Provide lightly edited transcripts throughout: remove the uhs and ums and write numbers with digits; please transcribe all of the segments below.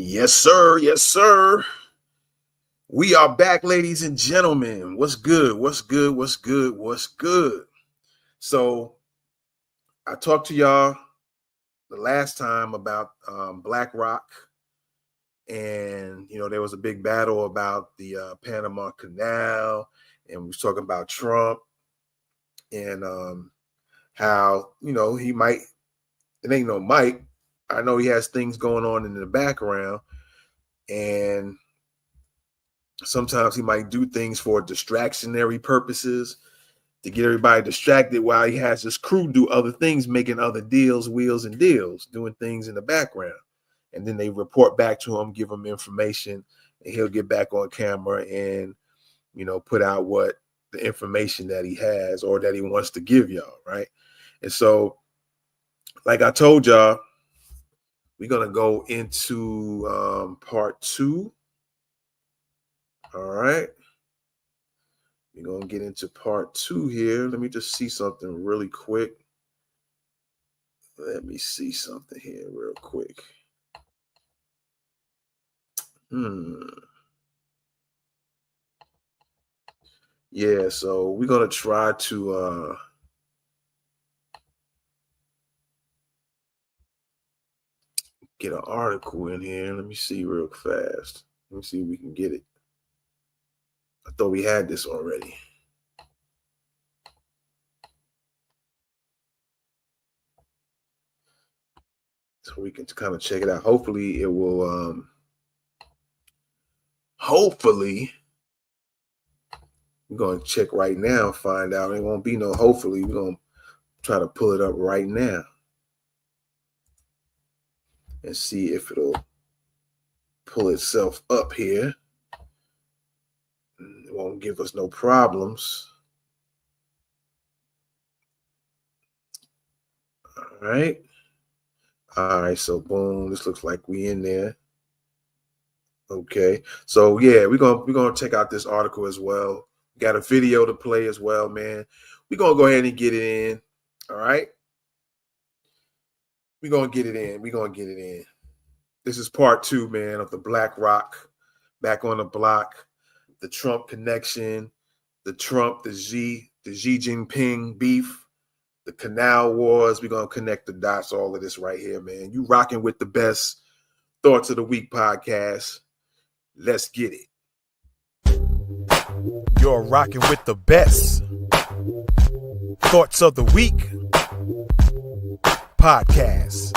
Yes, sir. Yes, sir. We are back, ladies and gentlemen. What's good? What's good? What's good? What's good? So, I talked to y'all the last time about BlackRock, and there was a big battle about the Panama Canal, and we was talking about Trump and how he might. It ain't no might. I know he has things going on in the background, and sometimes he might do things for distractionary purposes to get everybody distracted while he has his crew do other things, making other deals, wheels and deals, doing things in the background. And then they report back to him, give him information, and he'll get back on camera and, put out what the information that he has or that he wants to give y'all, right? And so, like I told y'all, we're going to go into part 2. All right. We're going to get into part 2 here. Let me just see something really quick. Let me see something here real quick. Yeah, so we're going to try to get an article in here. Let me see real fast. Let me see if we can get it. I thought we had this already. So we can kind of check it out. Hopefully it will hopefully we're going to check right now and find out. It won't be no hopefully. We're going to try to pull it up right now and see if it'll pull itself up here. It won't give us no problems. All right. All right, so boom, this looks like we in there. Okay, so yeah, we're gonna check out this article as well. We got a video to play as well, man. We're gonna go ahead and get it in. All right, we're gonna get it in. We're gonna get it in. This is part 2, man, of the BlackRock back on the block, the Trump connection, the Xi Jinping beef, the canal wars. We're gonna connect the dots, all of this right here, man. You rocking with the best Thoughts of the Week podcast. Let's get it. You're rocking with the best Thoughts of the Week podcast.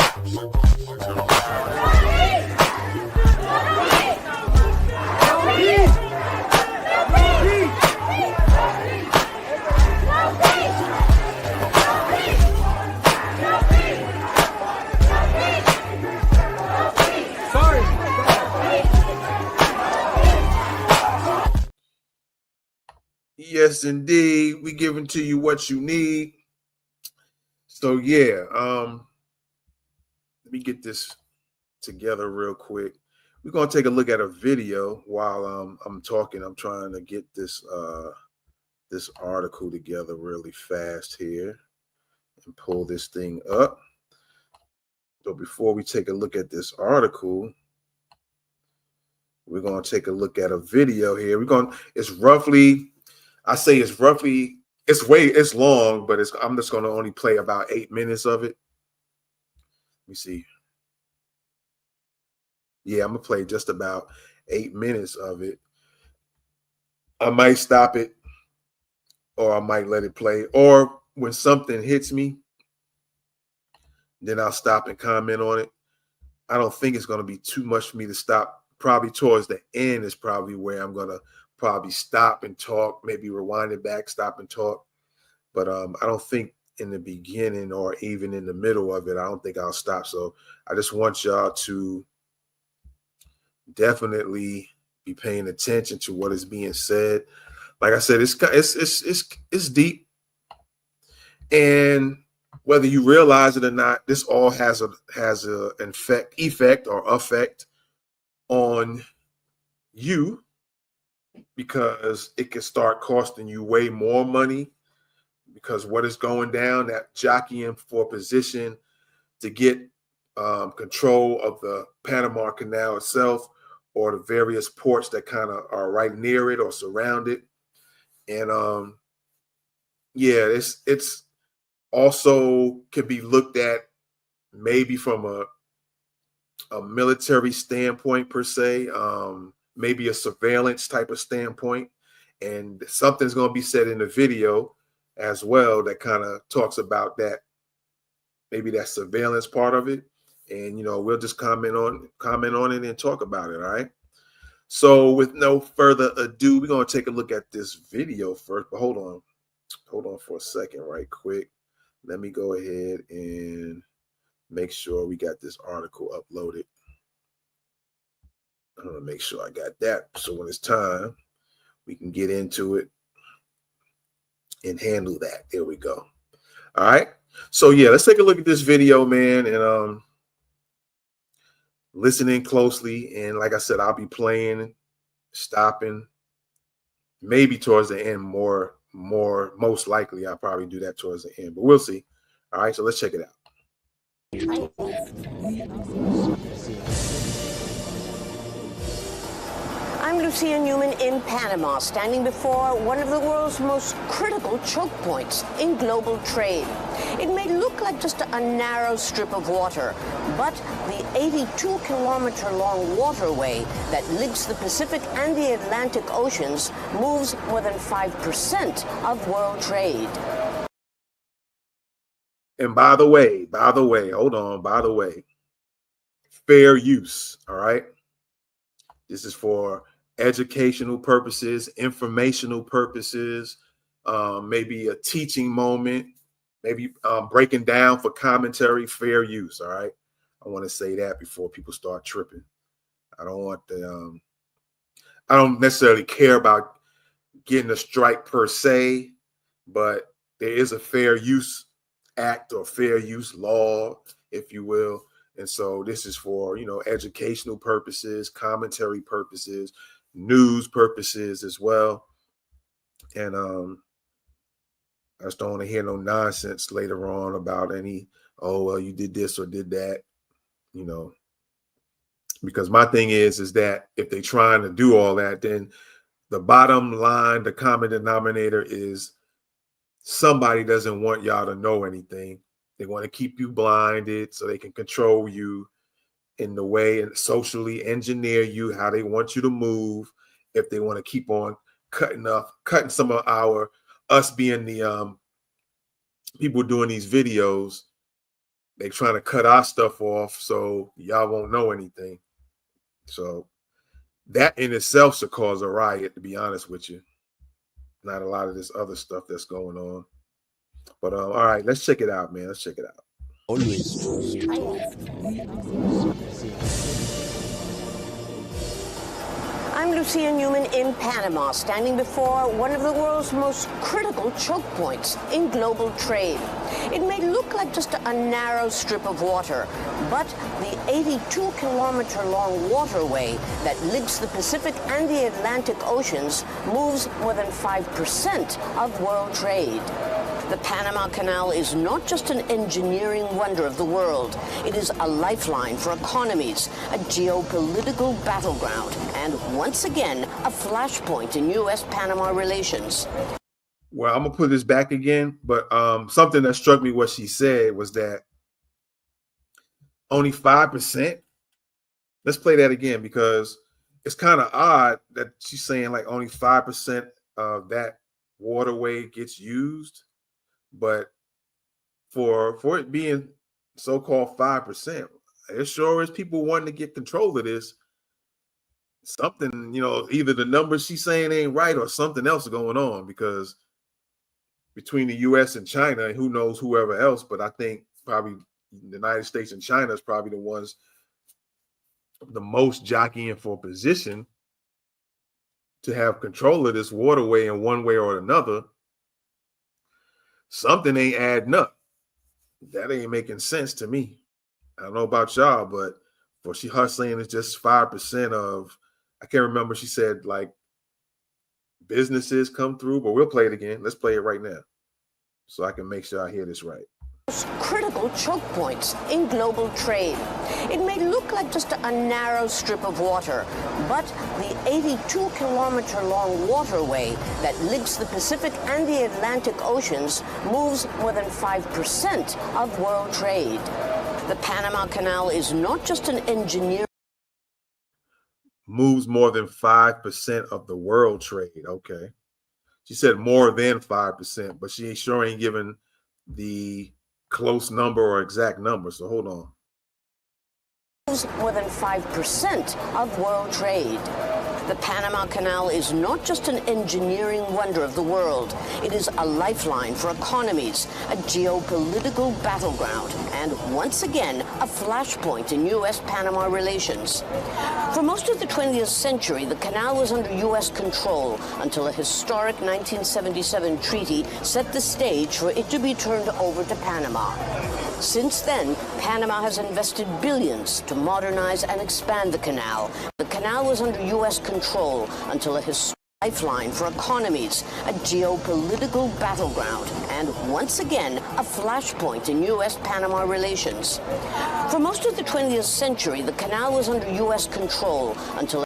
Yes, indeed. We giving to you what you need. So yeah, let me get this together real quick. We're gonna take a look at a video while I'm talking. I'm trying to get this this article together really fast here and pull this thing up. So before we take a look at this article, we're gonna take a look at a video here. It's long, but I'm just gonna only play about 8 minutes of it. Let me see. Yeah, I'm gonna play just about 8 minutes of it. I might stop it, or I might let it play. Or when something hits me, then I'll stop and comment on it. I don't think it's gonna be too much for me to stop. Probably towards the end is probably where I'm gonna probably stop and talk, maybe rewind it back, stop and talk. But I don't think in the beginning or even in the middle of it, I don't think I'll stop. So I just want y'all to definitely be paying attention to what is being said. Like I said, it's deep, and whether you realize it or not, this all has an effect on you, because it can start costing you way more money, because what is going down, that jockeying for position to get control of the Panama Canal itself or the various ports that kind of are right near it or surround it. And yeah, it's also can be looked at maybe from a military standpoint per se, maybe a surveillance type of standpoint. And something's going to be said in the video as well that kind of talks about that, maybe that surveillance part of it. And we'll just comment on it and talk about it. All right. So with no further ado, we're going to take a look at this video first. But hold on for a second, right quick. Let me go ahead and make sure we got this article uploaded. I'm going to make sure I got that. So when it's time, we can get into it and handle that. There we go. All right. So yeah, let's take a look at this video, man, and listening closely. And like I said, I'll be playing, stopping, maybe towards the end more, most likely I'll probably do that towards the end, but we'll see. All right, so let's check it out. I'm Lucia Newman in Panama, standing before one of the world's most critical choke points in global trade. It may look like just a narrow strip of water, but the 82-kilometer-long waterway that links the Pacific and the Atlantic Oceans moves more than 5% of world trade. And by the way, fair use, all right? This is for educational purposes, informational purposes, maybe a teaching moment, maybe breaking down for commentary, fair use, all right? I want to say that before people start tripping. I don't necessarily care about getting a strike per se, but there is a fair use act or fair use law, if you will. And so this is for, educational purposes, commentary purposes, news purposes as well. And I just don't want to hear no nonsense later on about any, oh, well, you did this or did that, because my thing is that if they're trying to do all that, then the bottom line, the common denominator is somebody doesn't want y'all to know anything. They want to keep you blinded so they can control you in the way and socially engineer you how they want you to move. If they want to keep on cutting some of us being the people doing these videos, they trying to cut our stuff off so y'all won't know anything. So that in itself should cause a riot, to be honest with you. Not a lot of this other stuff that's going on. But all right, let's check it out, man. Let's check it out. Always. I'm Lucia Newman in Panama, standing before one of the world's most critical choke points in global trade. It may look like just a narrow strip of water, but the 82-kilometer-long waterway that links the Pacific and the Atlantic Oceans moves more than 5% of world trade. The Panama Canal is not just an engineering wonder of the world. It is a lifeline for economies, a geopolitical battleground, and once again, a flashpoint in U.S.-Panama relations. Well, I'm going to put this back again, but something that struck me what she said was that only 5%. Let's play that again because it's kind of odd that she's saying like only 5% of that waterway gets used. But for it being so-called 5%, it sure is people wanting to get control of this. Something, either the numbers she's saying ain't right or something else going on, because between the U.S. and China, and who knows whoever else, but I think probably the United States and China is probably the ones the most jockeying for position to have control of this waterway in one way or another. Something ain't adding up. That ain't making sense to me. I don't know about y'all, but for her saying it's just 5% of, I can't remember, she said like businesses come through, but we'll play it again. Let's play it right now so I can make sure I hear this right. critical choke points in global trade. It may look like just a narrow strip of water, but the 82-kilometer-long waterway that links the Pacific and the Atlantic Oceans moves more than 5% of world trade. The Panama Canal is not just an engineering moves more than 5% of the world trade. Okay. She said more than 5%, but she sure ain't giving the close number or exact number. So hold on. More than 5% of world trade. The Panama Canal is not just an engineering wonder of the world. It is a lifeline for economies, a geopolitical battleground, and once again, a flashpoint in U.S.-Panama relations. For most of the 20th century, the canal was under U.S. control until a historic 1977 treaty set the stage for it to be turned over to Panama. Since then, Panama has invested billions to modernize and expand the canal. The canal was under U.S. control until a historic lifeline for economies, a geopolitical battleground, and once again, a flashpoint in U.S.-Panama relations. For most of the 20th century, the canal was under U.S. control until...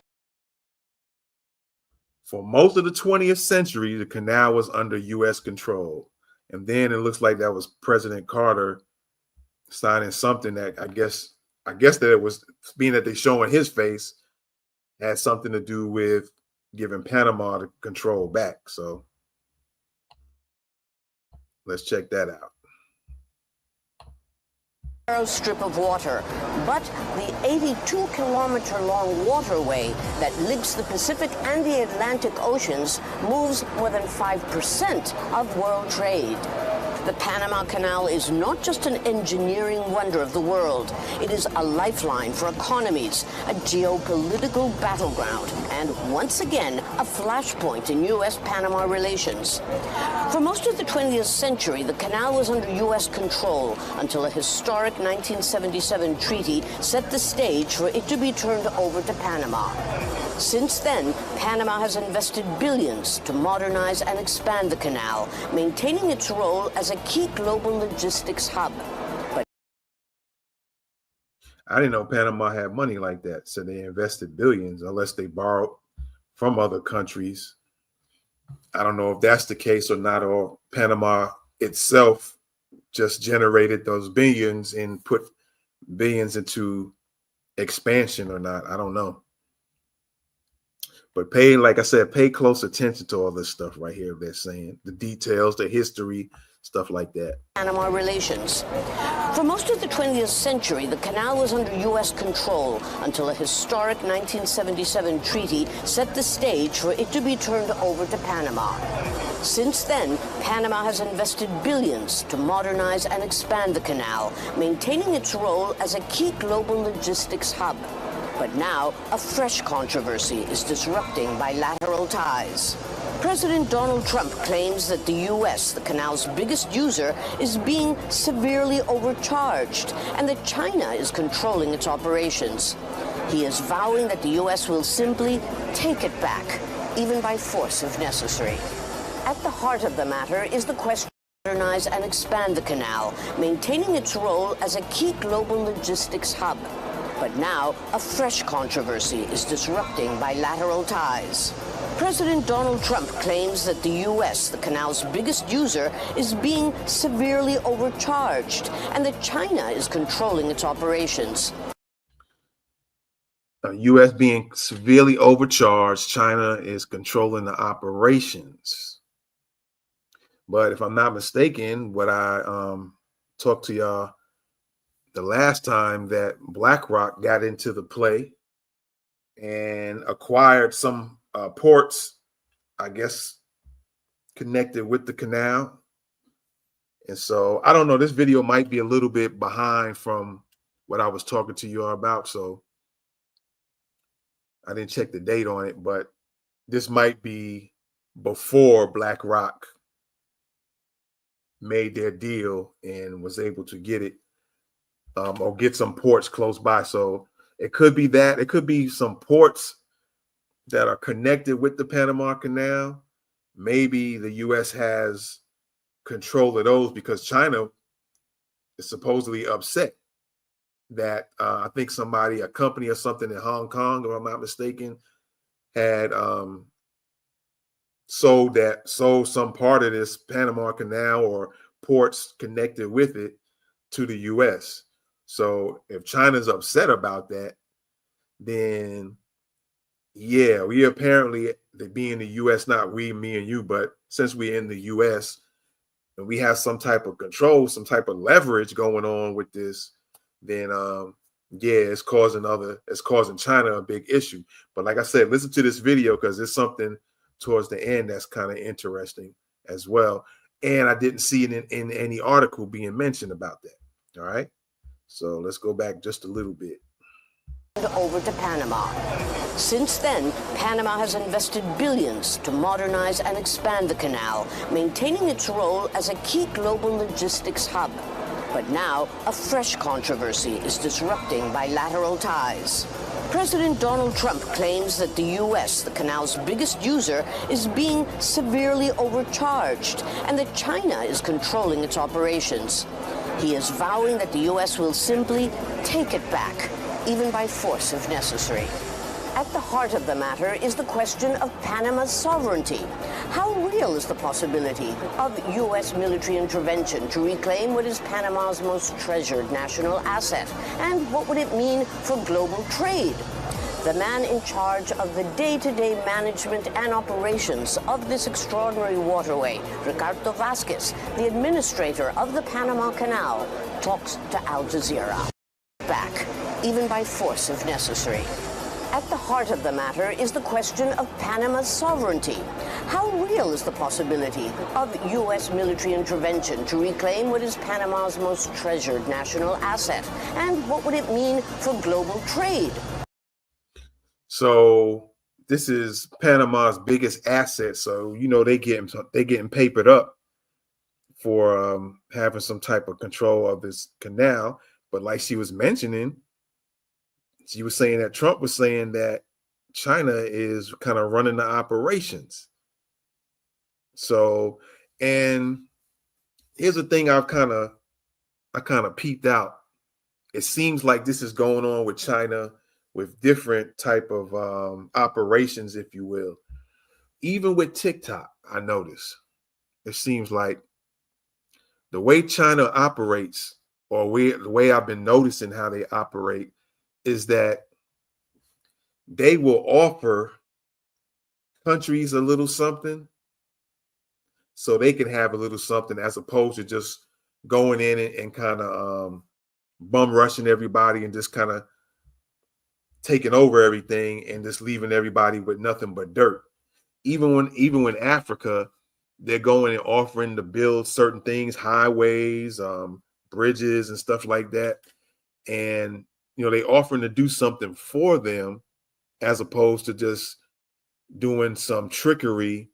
For most of the 20th century, the canal was under U.S. control. And then it looks like that was President Carter signing something that I guess that it was, being that they're showing his face, had something to do with giving Panama the control back. So let's check that out. Narrow strip of water, but the 82-kilometer-long waterway that links the Pacific and the Atlantic Oceans moves more than 5% of world trade. The Panama Canal is not just an engineering wonder of the world. It is a lifeline for economies, a geopolitical battleground, and once again, a flashpoint in U.S.-Panama relations. For most of the 20th century, the canal was under U.S. control until a historic 1977 treaty set the stage for it to be turned over to Panama. Since then, Panama has invested billions to modernize and expand the canal, maintaining its role as a key global logistics hub. But I didn't know Panama had money like that, so they invested billions, unless they borrowed from other countries. I don't know if that's the case or not, or Panama itself just generated those billions and put billions into expansion or not. I don't know. But pay, like I said, pay close attention to all this stuff right here. They're saying the details, the history, stuff like that. Panama relations. For most of the 20th century, the canal was under U.S. control until a historic 1977 treaty set the stage for it to be turned over to Panama. Since then, Panama has invested billions to modernize and expand the canal, maintaining its role as a key global logistics hub. But now, a fresh controversy is disrupting bilateral ties. President Donald Trump claims that the U.S., the canal's biggest user, is being severely overcharged and that China is controlling its operations. He is vowing that the U.S. will simply take it back, even by force if necessary. At the heart of the matter is the question to modernize and expand the canal, maintaining its role as a key global logistics hub. But now, a fresh controversy is disrupting bilateral ties. President Donald Trump claims that the U.S., the canal's biggest user, is being severely overcharged and that China is controlling its operations. The U.S. being severely overcharged, China is controlling the operations. But if I'm not mistaken, what I talked to y'all the last time, that BlackRock got into the play and acquired some ports, I guess, connected with the canal. And so I don't know, this video might be a little bit behind from what I was talking to you all about. So I didn't check the date on it, but this might be before BlackRock made their deal and was able to get it. Or get some ports close by. So it could be that. It could be some ports that are connected with the Panama Canal. Maybe the U.S. has control of those because China is supposedly upset that I think a company or something in Hong Kong, if I'm not mistaken, had sold some part of this Panama Canal or ports connected with it to the U.S. So if China's upset about that, then yeah, we apparently, they being the U.S., not we, me and you, but since we're in the U.S. and we have some type of control, some type of leverage going on with this, then yeah, it's causing China a big issue. But like I said, listen to this video because there's something towards the end that's kind of interesting as well. And I didn't see it in any article being mentioned about that. All right. So let's go back just a little bit. Over to Panama. Since then, Panama has invested billions to modernize and expand the canal, maintaining its role as a key global logistics hub. But now, a fresh controversy is disrupting bilateral ties. President Donald Trump claims that the U.S., the canal's biggest user, is being severely overcharged and that China is controlling its operations. He is vowing that the U.S. will simply take it back, even by force if necessary. At the heart of the matter is the question of Panama's sovereignty. How real is the possibility of U.S. military intervention to reclaim what is Panama's most treasured national asset? And what would it mean for global trade? The man in charge of the day-to-day management and operations of this extraordinary waterway, Ricardo Vasquez, the administrator of the Panama Canal, talks to Al Jazeera. Back, even by force if necessary. At the heart of the matter is the question of Panama's sovereignty. How real is the possibility of U.S. military intervention to reclaim what is Panama's most treasured national asset? And what would it mean for global trade? So this is Panama's biggest asset. So, you know, they getting papered up for having some type of control of this canal. But like she was mentioning, she was saying that Trump was saying that China is kind of running the operations. So, and here's the thing I kind of peeped out. It seems like this is going on with China with different type of operations, if you will. Even with TikTok, I noticed it seems like the way China operates, or the way I've been noticing how they operate, is that they will offer countries a little something so they can have a little something, as opposed to just going in and kind of bum rushing everybody and just kind of taking over everything and just leaving everybody with nothing but dirt. Even when Africa, they're going and offering to build certain things, highways, bridges and stuff like that. And you know, they offering to do something for them as opposed to just doing some trickery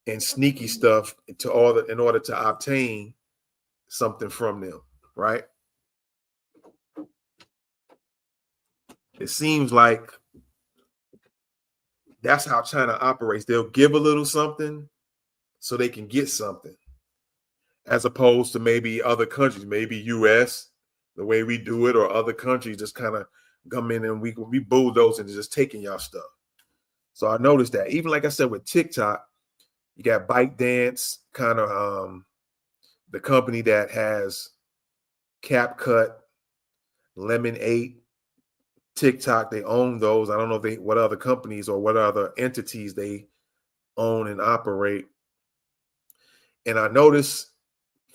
and sneaky stuff in order to obtain something from them, right? It seems like that's how China operates. They'll give a little something so they can get something, as opposed to maybe other countries, maybe US, the way we do it, or other countries just kind of come in and we bulldoze and just taking y'all stuff. So I noticed that. Even like I said with TikTok, you got ByteDance, kind of the company that has CapCut, Lemon8, TikTok. They own those. I don't know what other companies or what other entities they own and operate. And I noticed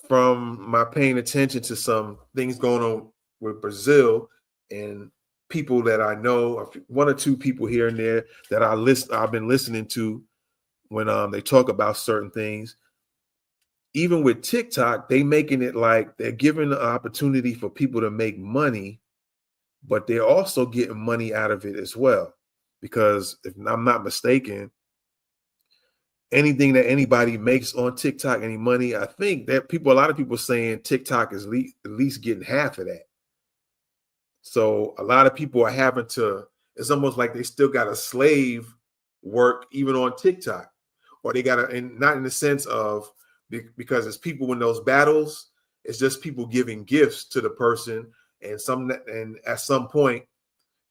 from my paying attention to some things going on with Brazil and people that I know, one or two people here and there that I've been listening to when they talk about certain things. Even with TikTok, they making it like they're giving the opportunity for people to make money, but they're also getting money out of it as well. Because if I'm not mistaken, anything that anybody makes on TikTok, any money, I think that a lot of people saying TikTok is at least getting half of that. So a lot of people are having to, it's almost like they still got a slave work even on TikTok, or they got to, and not in the sense of, because it's people in those battles, It's just people giving gifts to the person, and at some point,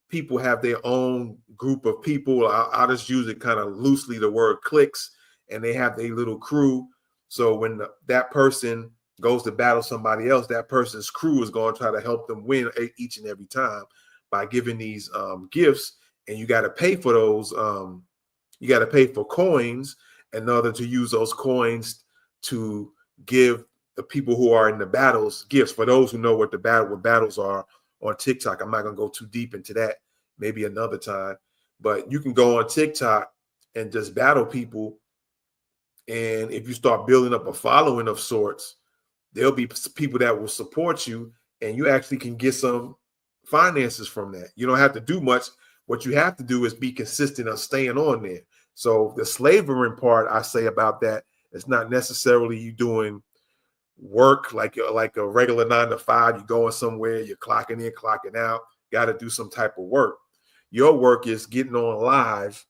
people have their own group of people. I'll just use it kind of loosely, the word cliques, and they have their little crew. So when that person goes to battle somebody else, that person's crew is going to try to help them win each and every time by giving these gifts. And you got to pay for those. You got to pay for coins in order to use those coins to give the people who are in the battles gifts. For those who know what battles are on TikTok, I'm not going to go too deep into that, maybe another time. But you can go on TikTok and just battle people. And if you start building up a following of sorts, there'll be people that will support you, and you actually can get some finances from that. You don't have to do much. What you have to do is be consistent of staying on there. So the slavering part, I say about that, it's not necessarily you doing work like a regular 9 to 5. You're going somewhere, you're clocking in, clocking out, got to do some type of work. Your work is getting on live,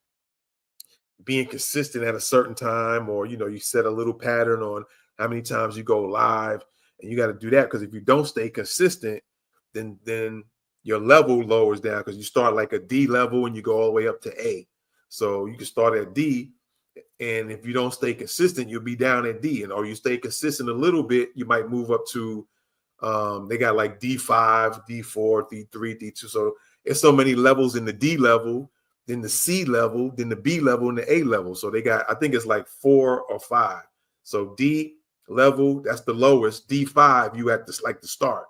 being consistent at a certain time, or you set a little pattern on how many times you go live, and you got to do that, because if you don't stay consistent, then your level lowers down, because you start like a D level and you go all the way up to A. So you can start at D, and if you don't stay consistent, you'll be down at D. And or you stay consistent a little bit, you might move up to they got like D5, D4, D3, D2. So it's so many levels in the D level, then the C level, then the B level, and the A level. So they got, I think it's like 4 or 5. So D level, that's the lowest. D5, you at this like the start.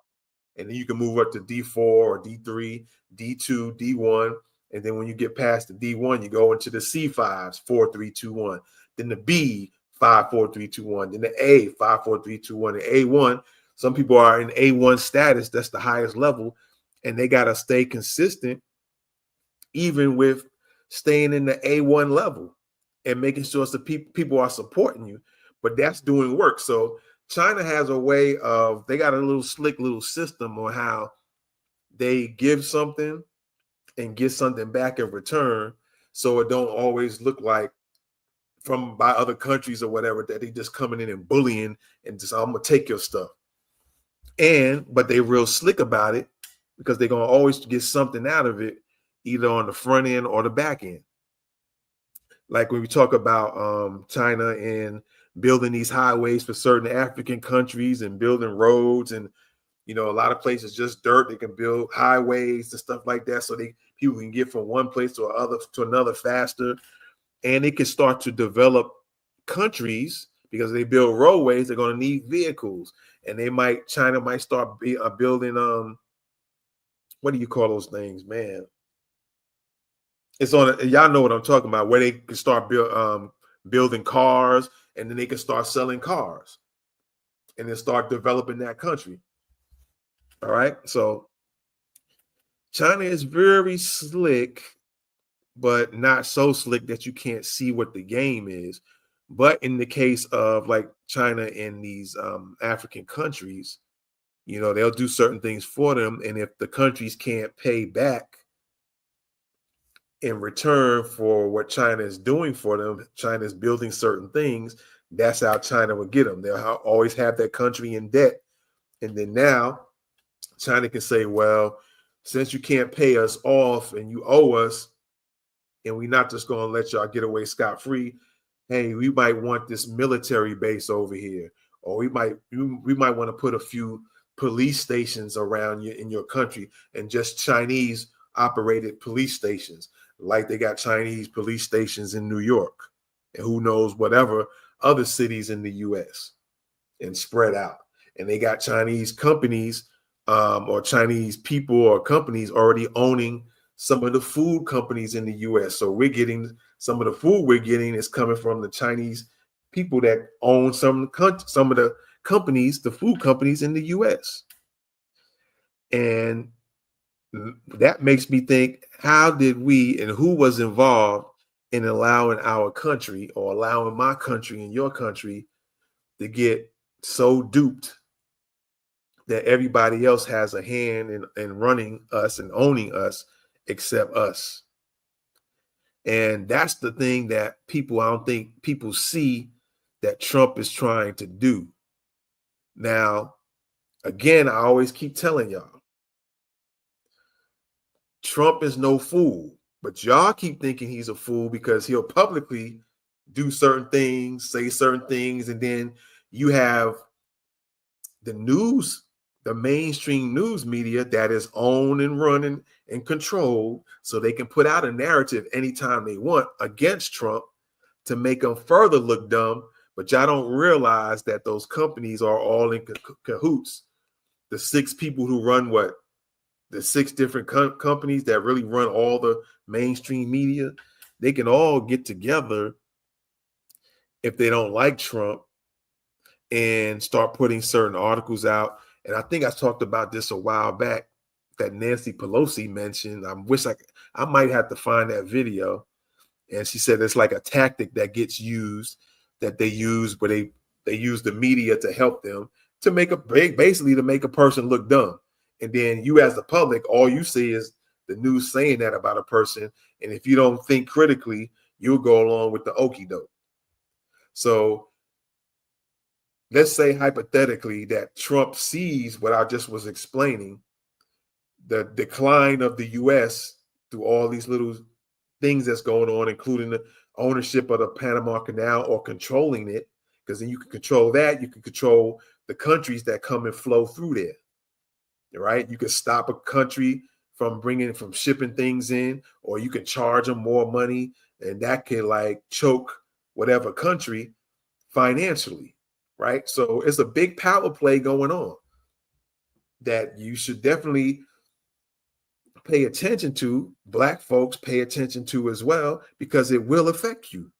And then you can move up to D4 or D3, D2, D1. And then when you get past the D1, you go into the C5s, 4, 3, 2, 1. Then the B, 5, 4, 3, 2, 1. Then the A, 5, 4, 3, 2, 1. And A1, some people are in A1 status. That's the highest level. And they got to stay consistent, even with staying in the A1 level and making sure the people are supporting you. But that's doing work. So China has a way of, they got a little slick little system on how they give something and get something back in return, so it don't always look like by other countries or whatever that they just coming in and bullying and just, I'm gonna take your stuff. But they real slick about it, because they're gonna always get something out of it, either on the front end or the back end. Like when we talk about China and building these highways for certain African countries and building roads, and a lot of places just dirt. They can build highways and stuff like that, so people can get from one place to another faster. And it can start to develop countries, because they build roadways. They're going to need vehicles, and China might start building what do you call those things, man? It's y'all know what I'm talking about, where they can start building cars, and then they can start selling cars, and then start developing that country. All right. So China is very slick, but not so slick that you can't see what the game is. But in the case of like China and these African countries, they'll do certain things for them. And if the countries can't pay back in return for what China is doing for them, China is building certain things. That's how China will get them. They'll always have that country in debt. And then now China can say, well, since you can't pay us off and you owe us, and we're not just going to let y'all get away scot-free, hey, we might want this military base over here, or we might want to put a few police stations around you in your country, and just Chinese operated police stations, like they got Chinese police stations in New York, and who knows whatever other cities in the US, and spread out. And they got Chinese companies or Chinese people or companies already owning some of the food companies in the US. So we're getting some of the food we're getting is coming from the Chinese people that own some of the companies, the food companies in the US. And that makes me think, how did we and who was involved in allowing our country, or allowing my country and your country, to get so duped that everybody else has a hand in running us and owning us except us? And that's the thing that I don't think people see that Trump is trying to do. Now, Again, I always keep telling y'all, Trump is no fool, but y'all keep thinking he's a fool because he'll publicly do certain things, say certain things, and then you have the news, the mainstream news media that is owned and running and controlled, so they can put out a narrative anytime they want against Trump to make him further look dumb. But y'all don't realize that those companies are all in cahoots. The 6 people who run the 6 different companies that really run all the mainstream media, they can all get together if they don't like Trump and start putting certain articles out. And I think I talked about this a while back that Nancy Pelosi mentioned. I might have to find that video. And she said it's like a tactic that gets used, that they use where they use the media to help them to basically to make a person look dumb. And then you as the public, all you see is the news saying that about a person. And if you don't think critically, you'll go along with the okie doke. So let's say hypothetically that Trump sees what I just was explaining, the decline of the U.S. through all these little things that's going on, including the ownership of the Panama Canal or controlling it, because then you can control that. You can control the countries that come and flow through there, right? You can stop a country from shipping things in, or you can charge them more money, and that can like choke whatever country financially, right? So it's a big power play going on that you should definitely pay attention to. Black folks pay attention to as well, because it will affect you.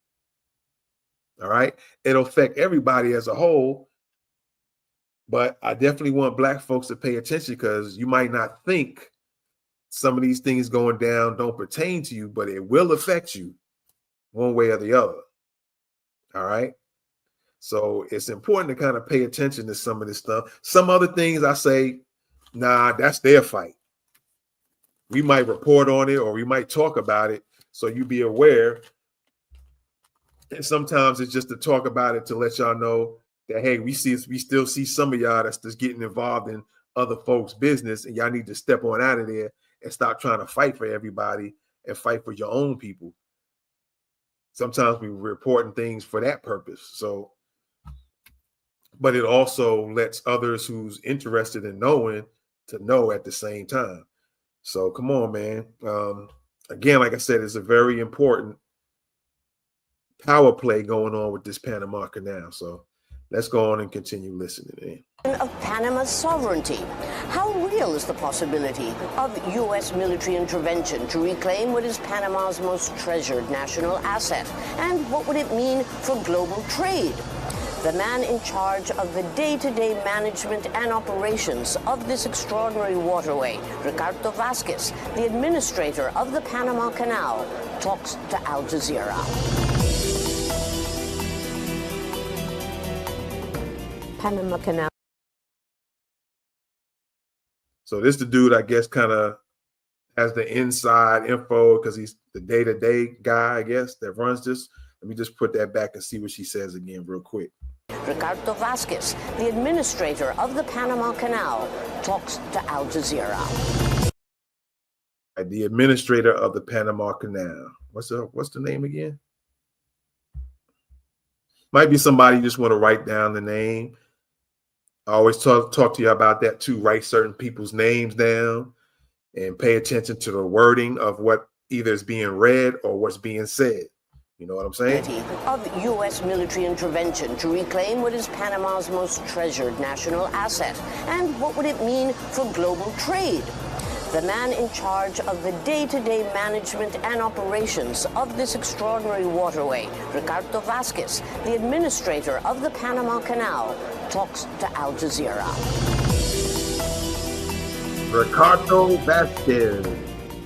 All right. It'll affect everybody as a whole. But I definitely want Black folks to pay attention, because you might not think some of these things going down don't pertain to you, but it will affect you one way or the other. All right. So it's important to kind of pay attention to some of this stuff. Some other things I say, nah, that's their fight. We might report on it or we might talk about it, so you be aware. And sometimes it's just to talk about it to let y'all know that, hey, we still see some of y'all that's just getting involved in other folks' business, and y'all need to step on out of there and stop trying to fight for everybody and fight for your own people. Sometimes we reporting things for that purpose. So, but it also lets others who's interested in knowing to know at the same time. So come on, man. Again, like I said, it's a very important power play going on with this Panama Canal. So let's go on and continue listening in. Of Panama's sovereignty. How real is the possibility of U.S. military intervention to reclaim what is Panama's most treasured national asset? And what would it mean for global trade? The man in charge of the day-to-day management and operations of this extraordinary waterway, Ricardo Vasquez, the administrator of the Panama Canal, talks to Al Jazeera. Panama Canal. So this the dude, I guess, kind of has the inside info because he's the day-to-day guy, I guess, that runs this. Let me just put that back and see what she says again real quick. Ricardo Vasquez, the administrator of the Panama Canal, talks to Al Jazeera. The administrator of the Panama Canal. What's the name again? Might be somebody you just want to write down the name. I always talk to you about that too. Write certain people's names down and pay attention to the wording of what either is being read or what's being said. You know what I'm saying? Of U.S. military intervention to reclaim what is Panama's most treasured national asset. And what would it mean for global trade? The man in charge of the day-to-day management and operations of this extraordinary waterway, Ricardo Vasquez, the administrator of the Panama Canal, talks to Al Jazeera. Ricardo Vasquez.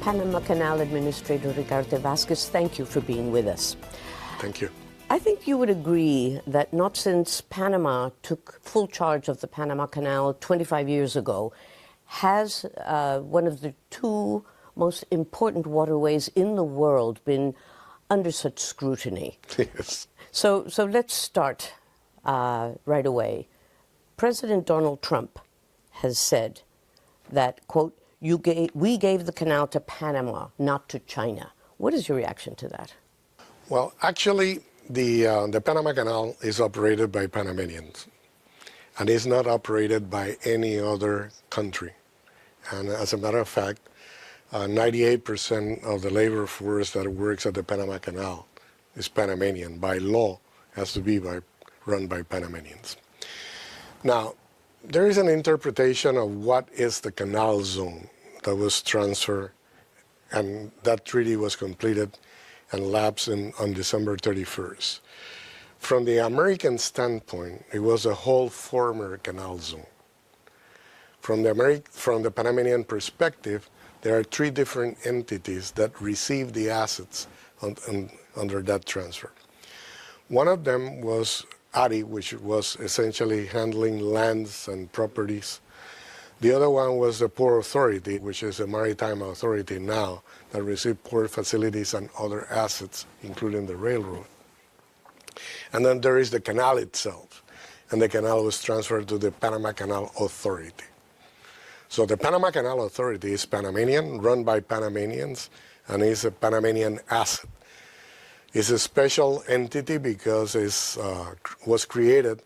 Panama Canal Administrator Ricardo Vasquez, thank you for being with us. Thank you. I think you would agree that not since Panama took full charge of the Panama Canal 25 years ago has one of the 2 most important waterways in the world been under such scrutiny. Yes. So let's start right away. President Donald Trump has said that, quote, we gave the canal to Panama, not to China. What is your reaction to that? Well, actually, the Panama Canal is operated by Panamanians, and is not operated by any other country. And as a matter of fact, 98% of the labor force that works at the Panama Canal is Panamanian. By law, has to be run by Panamanians. Now, there is an interpretation of what is the canal zone that was transferred, and that treaty was completed and lapsed on December 31st. From the American standpoint, it was a whole former canal zone. From the Panamanian perspective, there are three different entities that receive the assets under that transfer. One of them was ARI, which was essentially handling lands and properties. The other one was the Port Authority, which is a maritime authority now that receives port facilities and other assets, including the railroad. And then there is the canal itself, and the canal was transferred to the Panama Canal Authority. So the Panama Canal Authority is Panamanian, run by Panamanians, and is a Panamanian asset. It's a special entity because it was created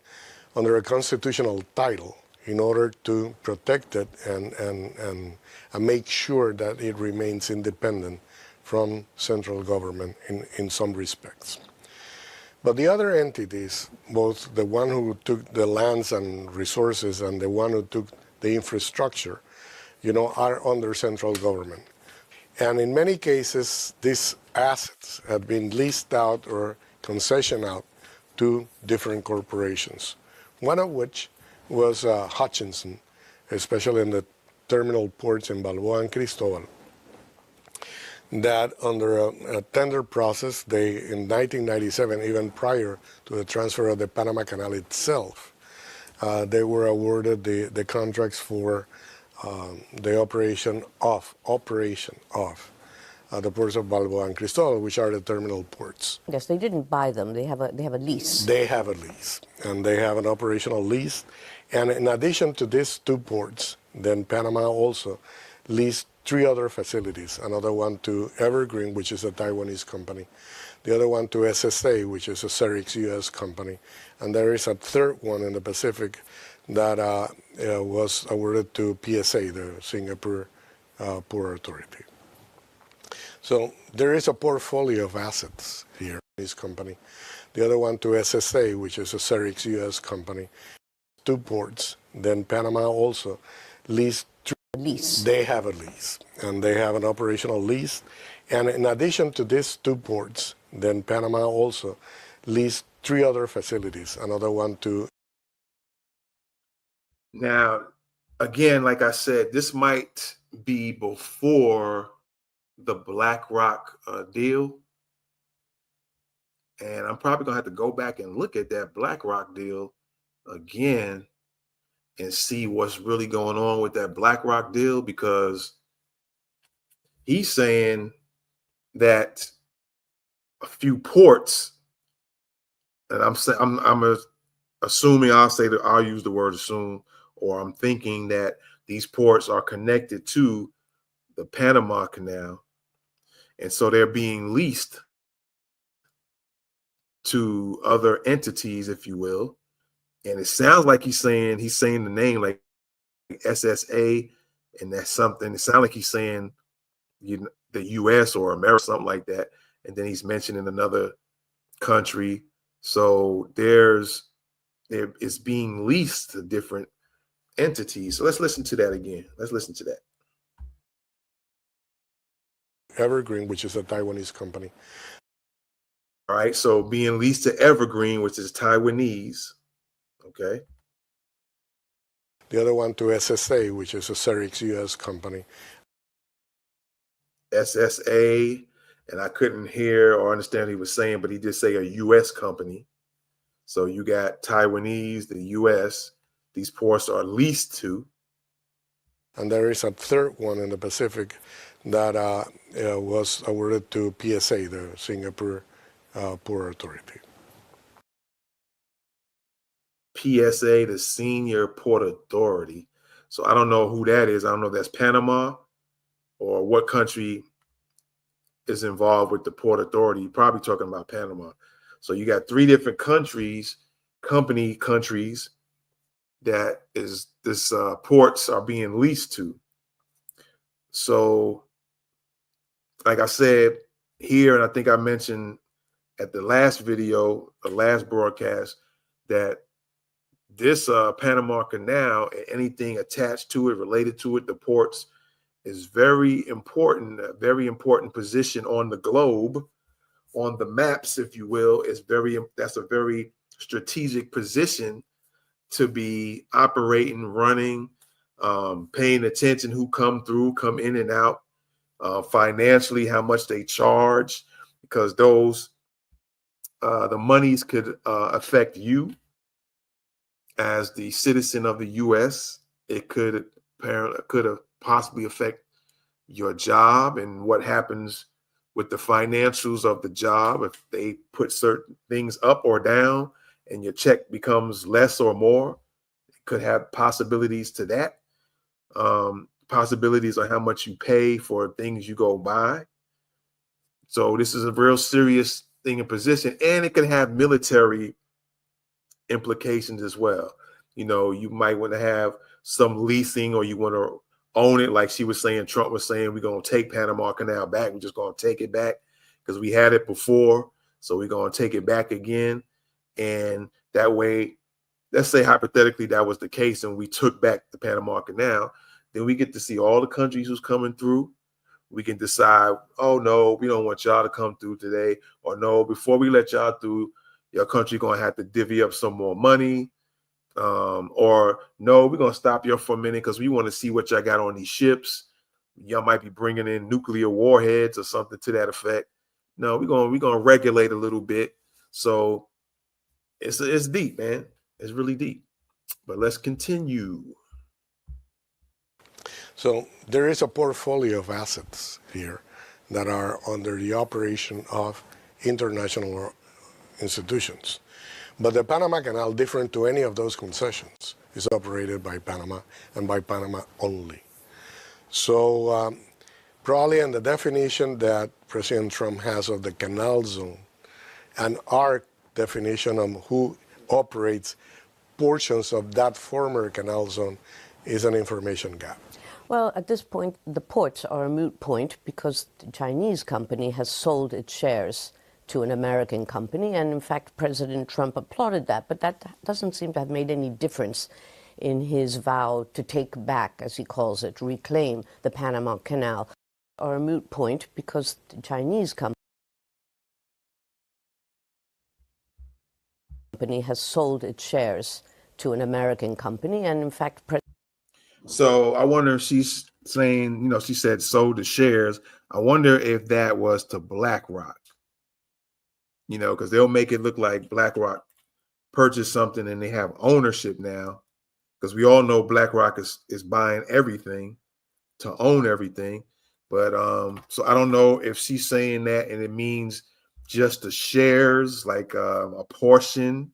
under a constitutional title in order to protect it and make sure that it remains independent from central government in some respects. But the other entities, both the one who took the lands and resources and the one who took the infrastructure, are under central government. And in many cases, these assets have been leased out or concessioned out to different corporations, one of which was Hutchinson, especially in the terminal ports in Balboa and Cristobal, that under a tender process, in 1997, even prior to the transfer of the Panama Canal itself, they were awarded the contracts for the operation of the ports of Balboa and Cristobal, which are the terminal ports. Yes, they didn't buy them. They have a lease. They have a lease, and they have an operational lease. And in addition to these two ports, then Panama also leased three other facilities, another one to Evergreen, which is a Taiwanese company, the other one to SSA, which is a Cerix US company, and there is a third one in the Pacific that was awarded to PSA, the Singapore Port Authority. So there is a portfolio of assets here, this company. The other one to SSA, which is a Cerix US company, two ports. Then Panama also leased. Lease. They have a lease, and they have an operational lease. And in addition to these two ports, then Panama also leased three other facilities, another one to. Now, again, like I said, this might be before the BlackRock deal. And I'm probably going to have to go back and look at that BlackRock deal again and see what's really going on with that BlackRock deal, because he's saying that a few ports, and I'm assuming, I'll use the word assume, or I'm thinking that these ports are connected to the Panama Canal, and so they're being leased to other entities, if you will. And it sounds like he's saying the name like SSA, and that's something. It sounds like he's saying the U.S. or America, something like that. And then he's mentioning another country. So it's being leased to different entities. So let's listen to that again. Let's listen to that. Evergreen, which is a Taiwanese company. All right. So being leased to Evergreen, which is Taiwanese. Okay. The other one to SSA, which is a Cerix US company. SSA, and I couldn't hear or understand what he was saying, but he did say a U.S. company. So you got Taiwanese, the U.S. These ports are leased to. And there is a third one in the Pacific that was awarded to PSA, the Singapore Port Authority. PSA, the Senior Port Authority. So I don't know who that is. I don't know if that's Panama or what country is involved with the Port Authority. You're probably talking about Panama. So you got 3 different countries, countries that is this ports are being leased to. So, like I said here, and I think I mentioned at the last video, the last broadcast, that this Panama Canal and anything attached to it, related to it, the ports, is very important, a very important position on the globe, on the maps, if you will. That's a very strategic position to be operating, running, paying attention who come in and out, financially, how much they charge, because those the monies could affect you as the citizen of the U.S. It could possibly affect your job and what happens with the financials of the job. If they put certain things up or down and your check becomes less or more, it could have possibilities to that. Possibilities on how much you pay for things you go buy. So this is a real serious thing in position, and it can have military implications as well. You know, you might want to have some leasing, or you want to own it, like she was saying, Trump was saying, we're going to take Panama Canal back. We're just going to take it back because we had it before. So we're going to take it back again. And that way, let's say hypothetically that was the case and we took back the Panama Canal, then we get to see all the countries who's coming through. We can decide, oh, no, we don't want y'all to come through today. Or no, before we let y'all through, your country going to have to divvy up some more money. Or no, we're going to stop you for a minute because we want to see what y'all got on these ships. Y'all might be bringing in nuclear warheads or something to that effect. No, we're going to regulate a little bit. So it's deep, man. It's really deep. But let's continue. So there is a portfolio of assets here that are under the operation of international institutions. But the Panama Canal, different to any of those concessions, is operated by Panama and by Panama only. So probably in the definition that President Trump has of the canal zone and our definition of who operates portions of that former canal zone is an information gap. Well, at this point, the ports are a moot point because the Chinese company has sold its shares to an American company, and in fact, President Trump applauded that, but that doesn't seem to have made any difference in his vow to take back, as he calls it, reclaim the Panama Canal, or a moot point because the Chinese company has sold its shares to an American company, and in fact, so I wonder if she's saying, you know, she said sold the shares. I wonder if that was to BlackRock. You know, because they'll make it look like BlackRock purchased something and they have ownership now, because we all know BlackRock is buying everything to own everything. But so I don't know if she's saying that and it means just the shares, like a portion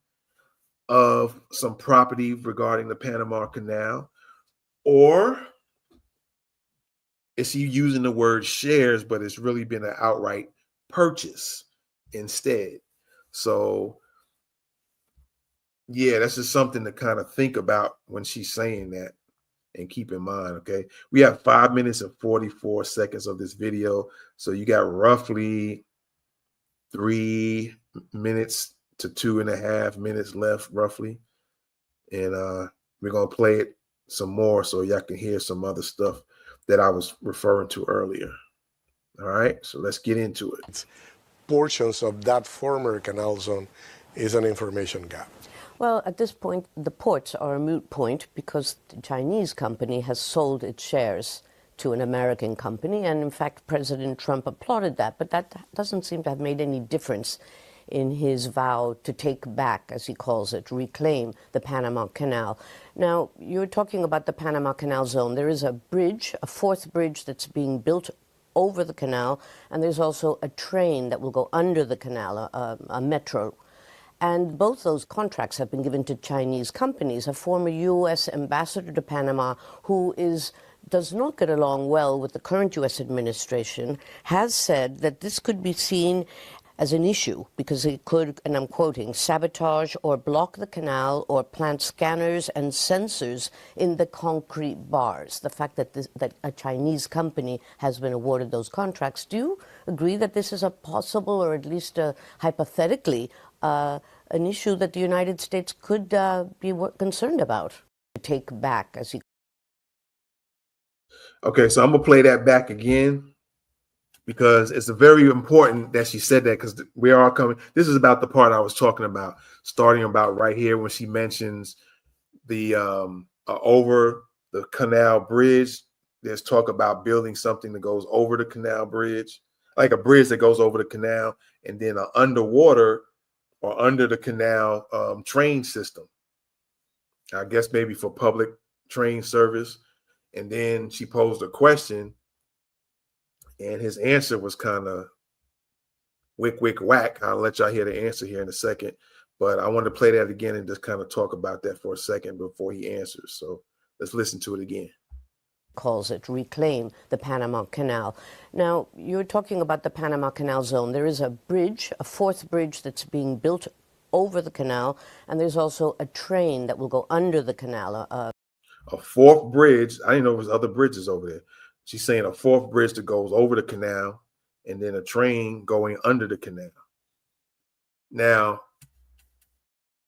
of some property regarding the Panama Canal, or is she using the word shares, but it's really been an outright purchase instead. So yeah, that's just something to kind of think about when she's saying that and keep in mind. Okay, we have 5 minutes and 44 seconds of this video, so you got roughly 3 minutes to 2.5 minutes left, roughly, and we're gonna play it some more so y'all can hear some other stuff that I was referring to earlier. All right, so let's get into it. Portions of that former canal zone is an information gap. Well, at this point, the ports are a moot point because the Chinese company has sold its shares to an American company, and in fact, President Trump applauded that, but that doesn't seem to have made any difference in his vow to take back, as he calls it, reclaim the Panama Canal. Now, you're talking about the Panama Canal zone. There is a bridge, a fourth bridge that's being built over the canal, and there's also a train that will go under the canal, a metro. And both those contracts have been given to Chinese companies. A former U.S. ambassador to Panama, who does not get along well with the current U.S. administration, has said that this could be seen as an issue because it could, and I'm quoting, sabotage or block the canal or plant scanners and sensors in the concrete bars. The fact that that a Chinese company has been awarded those contracts. Do you agree that this is a possible, or at least hypothetically, an issue that the United States could be concerned about? Take back, as you. Okay, so I'm gonna play that back again because it's very important that she said that, because we are coming. This is about the part I was talking about, starting about right here when she mentions the over the canal bridge. There's talk about building something that goes over the canal bridge, like a bridge that goes over the canal, and then an underwater or under the canal train system. I guess maybe for public train service. And then she posed a question, and his answer was kind of wick, wick, whack. I'll let y'all hear the answer here in a second. But I want to play that again and just kind of talk about that for a second before he answers. So let's listen to it again. Calls it reclaim the Panama Canal. Now, you're talking about the Panama Canal zone. There is a bridge, a fourth bridge that's being built over the canal, and there's also a train that will go under the canal. A fourth bridge. I didn't know there was other bridges over there. She's saying a fourth bridge that goes over the canal, and then a train going under the canal. Now,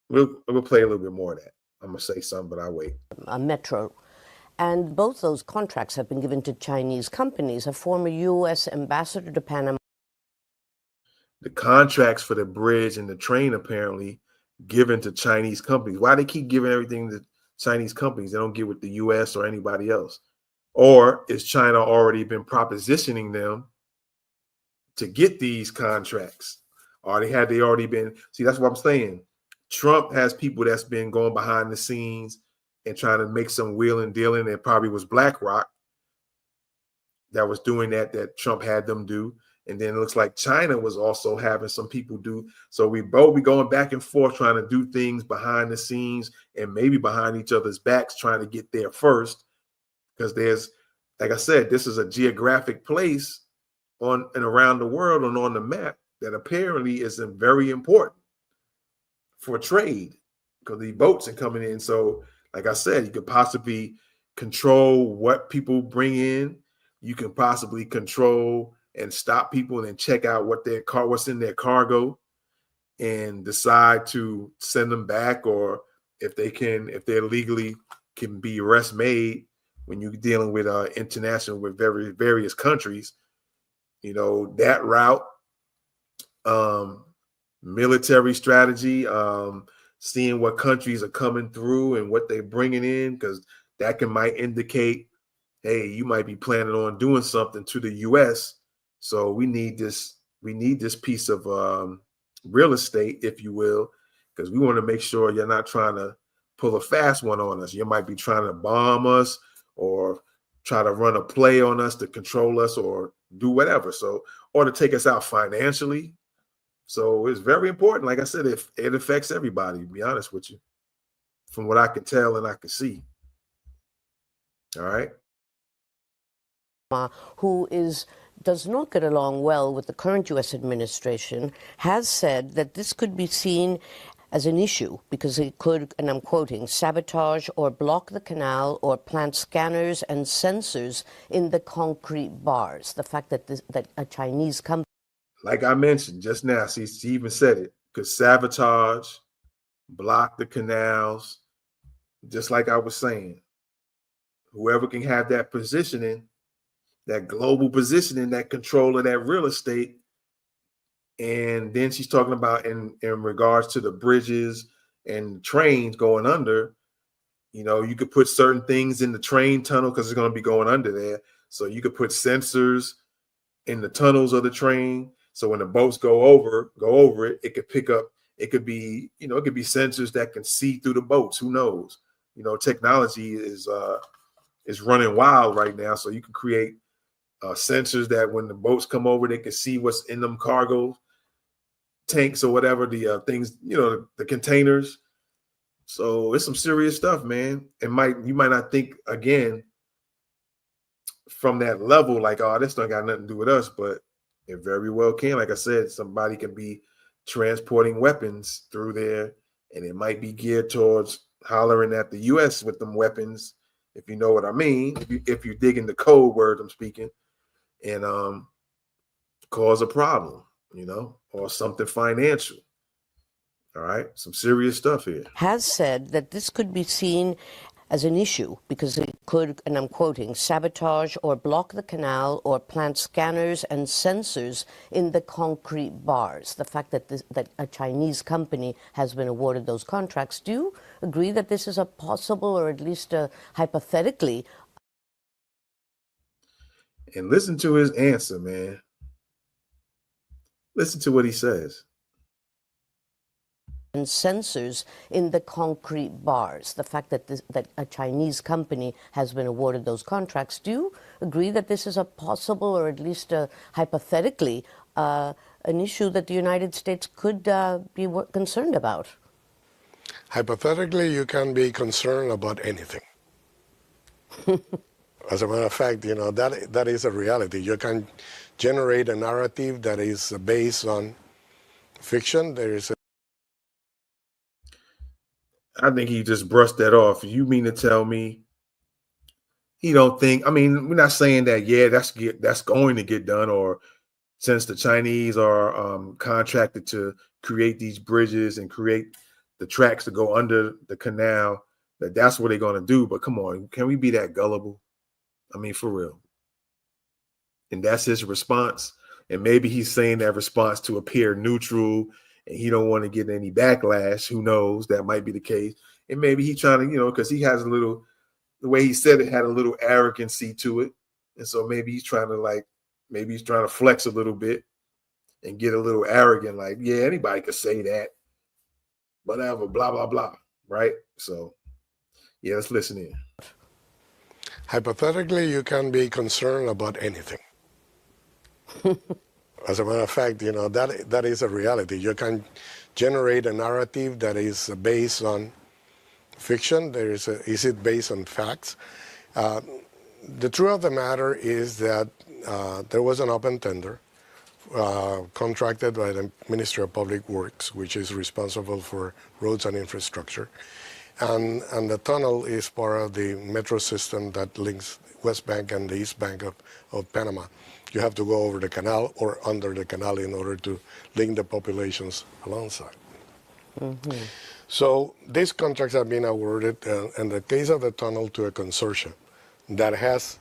we'll play a little bit more of that. I'm going to say something, but I'll wait. A metro. And both those contracts have been given to Chinese companies. A former U.S. ambassador to Panama. The contracts for the bridge and the train apparently given to Chinese companies. Why they keep giving everything to Chinese companies? They don't give it the U.S. or anybody else. Or is China already been propositioning them to get these contracts? Or they already been? See, that's what I'm saying. Trump has people that's been going behind the scenes and trying to make some wheeling dealing. It probably was BlackRock that was doing that Trump had them do. And then it looks like China was also having some people do. So we both be going back and forth trying to do things behind the scenes and maybe behind each other's backs, trying to get there first. Because there's, like I said, this is a geographic place on and around the world and on the map that apparently is very important for trade, because the boats are coming in. So, like I said, you could possibly control what people bring in. You can possibly control and stop people and then check out what's in their cargo and decide to send them back, or if they're legally can be arrest made when you're dealing with international with various countries. You know, that route, military strategy, seeing what countries are coming through and what they're bringing in, because that might indicate, hey, you might be planning on doing something to the U.S. So we need this piece of real estate, if you will, because we want to make sure you're not trying to pull a fast one on us. You might be trying to bomb us or try to run a play on us to control us or do whatever. So, or to take us out financially. So it's very important. Like I said, it affects everybody, to be honest with you, from what I can tell and I can see. All right. Who does not get along well with the current U.S. administration, has said that this could be seen as an issue because it could, and I'm quoting, sabotage or block the canal or plant scanners and sensors in the concrete bars. The fact that that a Chinese company, like I mentioned just now, she even said it, could sabotage, block the canals, just like I was saying. Whoever can have that positioning, that global positioning, that control of that real estate. And then she's talking about in regards to the bridges and trains going under, you know, you could put certain things in the train tunnel because it's going to be going under there. So you could put sensors in the tunnels of the train. So when the boats go over it, it could pick up, it could be, you know, it could be sensors that can see through the boats. Who knows? You know, technology is running wild right now. So you can create sensors that when the boats come over, they can see what's in them cargoes. tanks or whatever, the things, the containers. So it's some serious stuff, man. You might not think again from that level, like, oh, this don't got nothing to do with us, but it very well can. Like I said, somebody can be transporting weapons through there, and it might be geared towards hollering at the U.S. with them weapons, if you know what I mean. If you dig in the code word I'm speaking, and cause a problem, or something financial. All right, some serious stuff here. Has said that this could be seen as an issue because it could, and I'm quoting, sabotage or block the canal or plant scanners and sensors in the concrete bars. The fact that that a Chinese company has been awarded those contracts. Do you agree that this is a possible, or at least hypothetically? And listen to his answer, man. Listen to what he says. And sensors in the concrete bars. The fact that that a Chinese company has been awarded those contracts. Do you agree that this is a possible, or at least hypothetically, an issue that the United States could be concerned about? Hypothetically, you can be concerned about anything. As a matter of fact, that is a reality. You can generate a narrative that is based on fiction. I think he just brushed that off. You mean to tell me he don't think? I mean, we're not saying that. Yeah, that's going to get done. Or since the Chinese are contracted to create these bridges and create the tracks to go under the canal, that's what they're going to do. But come on, can we be that gullible? I mean, for real. And that's his response. And maybe he's saying that response to appear neutral, and he don't want to get any backlash. Who knows? That might be the case. And maybe he's trying to, because he has the way he said it had a little arrogancy to it. And so maybe he's trying to flex a little bit and get a little arrogant, like, yeah, anybody could say that. Whatever, blah, blah, blah. Right? So, yeah, let's listen in. Hypothetically, you can be concerned about anything. As a matter of fact, that is a reality. You can generate a narrative that is based on fiction. Is it based on facts? The truth of the matter is that there was an open tender contracted by the Ministry of Public Works, which is responsible for roads and infrastructure. And the tunnel is part of the metro system that links West Bank and the East Bank of Panama. You have to go over the canal or under the canal in order to link the populations alongside. Mm-hmm. So these contracts have been awarded, in the case of the tunnel, to a consortium that has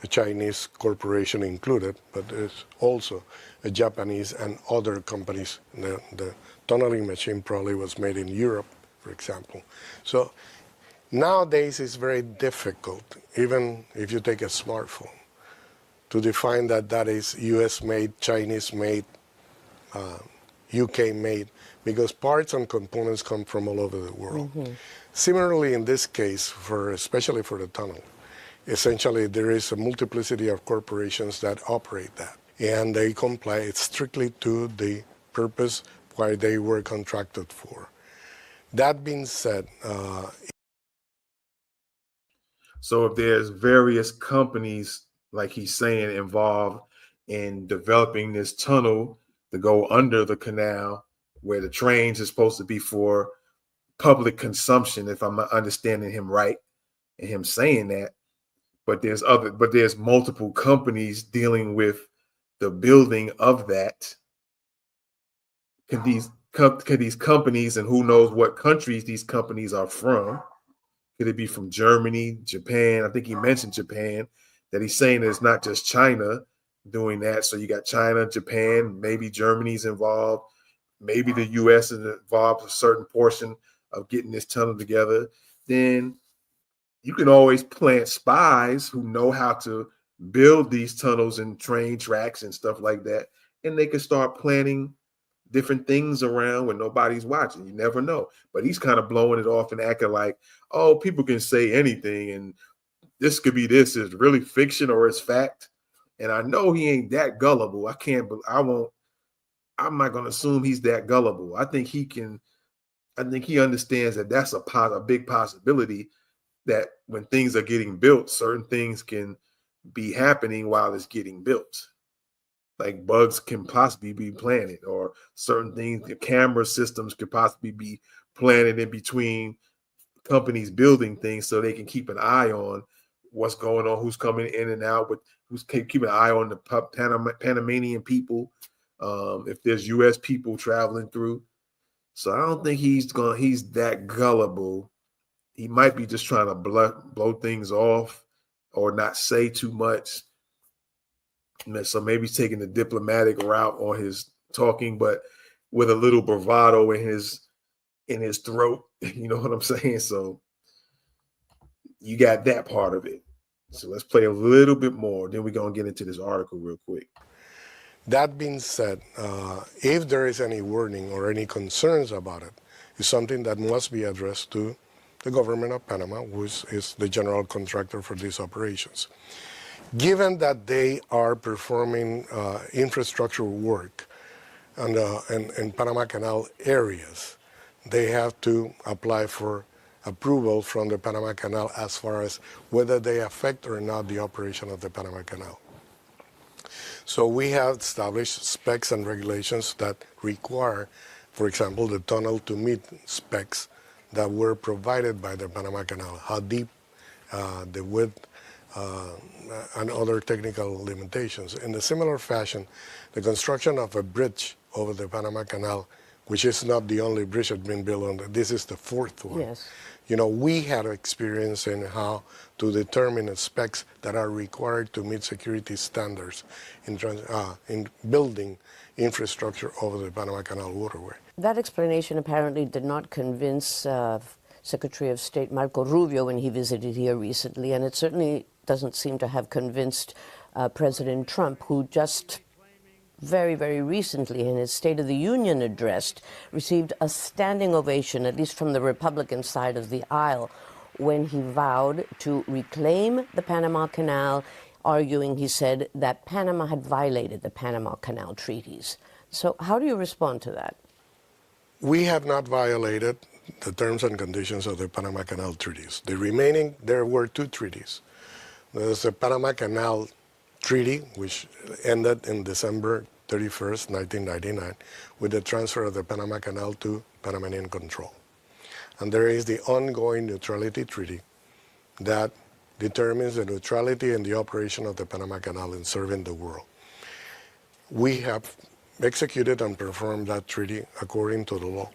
a Chinese corporation included, but there's also a Japanese and other companies. The tunneling machine probably was made in Europe, for example. So nowadays it's very difficult, even if you take a smartphone, to define that is US-made, Chinese-made, UK-made, because parts and components come from all over the world. Mm-hmm. Similarly, in this case, especially for the tunnel, essentially there is a multiplicity of corporations that operate that, and they comply strictly to the purpose why they were contracted for. That being said, so if there's various companies, like he's saying, involved in developing this tunnel to go under the canal where the trains are supposed to be for public consumption, if I'm understanding him right, and him saying that, but there's multiple companies dealing with the building of that. Could these companies, and who knows what countries these companies are from? Could it be from Germany, Japan? I think he mentioned Japan, that he's saying it's not just China doing that. So you got China, Japan, maybe Germany's involved. Maybe the U.S. is involved a certain portion of getting this tunnel together. Then you can always plant spies who know how to build these tunnels and train tracks and stuff like that. And they can start planning different things around when nobody's watching. You never know. But he's kind of blowing it off and acting like, oh, people can say anything and this could be this. Is really fiction or it's fact. And I know he ain't that gullible. I won't I'm not going to assume he's that gullible. I think he understands that that's a big possibility, that when things are getting built, certain things can be happening while it's getting built. Like bugs can possibly be planted, or certain things, the camera systems could possibly be planted in between companies building things, so they can keep an eye on what's going on, who's coming in and out, but who's keeping an eye on the Panamanian people, if there's U.S. people traveling through. So I don't think he's that gullible. He might be just trying to blow things off or not say too much. So maybe he's taking the diplomatic route on his talking, but with a little bravado in his throat. You know what I'm saying? So you got that part of it. So let's play a little bit more. Then we're going to get into this article real quick. That being said, if there is any warning or any concerns about it, it's something that must be addressed to the government of Panama, who is the general contractor for these operations. Given that they are performing infrastructure work in Panama Canal areas, they have to apply for approval from the Panama Canal as far as whether they affect or not the operation of the Panama Canal. So we have established specs and regulations that require, for example, the tunnel to meet specs that were provided by the Panama Canal, how deep, the width, and other technical limitations. In a similar fashion, the construction of a bridge over the Panama Canal, which is not the only bridge that's been built on, this is the fourth one. Yes. You know, we had experience in how to determine the specs that are required to meet security standards in building infrastructure over the Panama Canal waterway. That explanation apparently did not convince Secretary of State Marco Rubio when he visited here recently, and it certainly doesn't seem to have convinced President Trump, who just very, very recently in his State of the Union address received a standing ovation, at least from the Republican side of the aisle, when he vowed to reclaim the Panama Canal, arguing, he said, that Panama had violated the Panama Canal treaties. So how do you respond to that? We have not violated the terms and conditions of the Panama Canal treaties. There were two treaties. There's the Panama Canal Treaty, which ended in December 31st, 1999, with the transfer of the Panama Canal to Panamanian control. And there is the ongoing neutrality treaty that determines the neutrality and the operation of the Panama Canal in serving the world. We have executed and performed that treaty according to the law.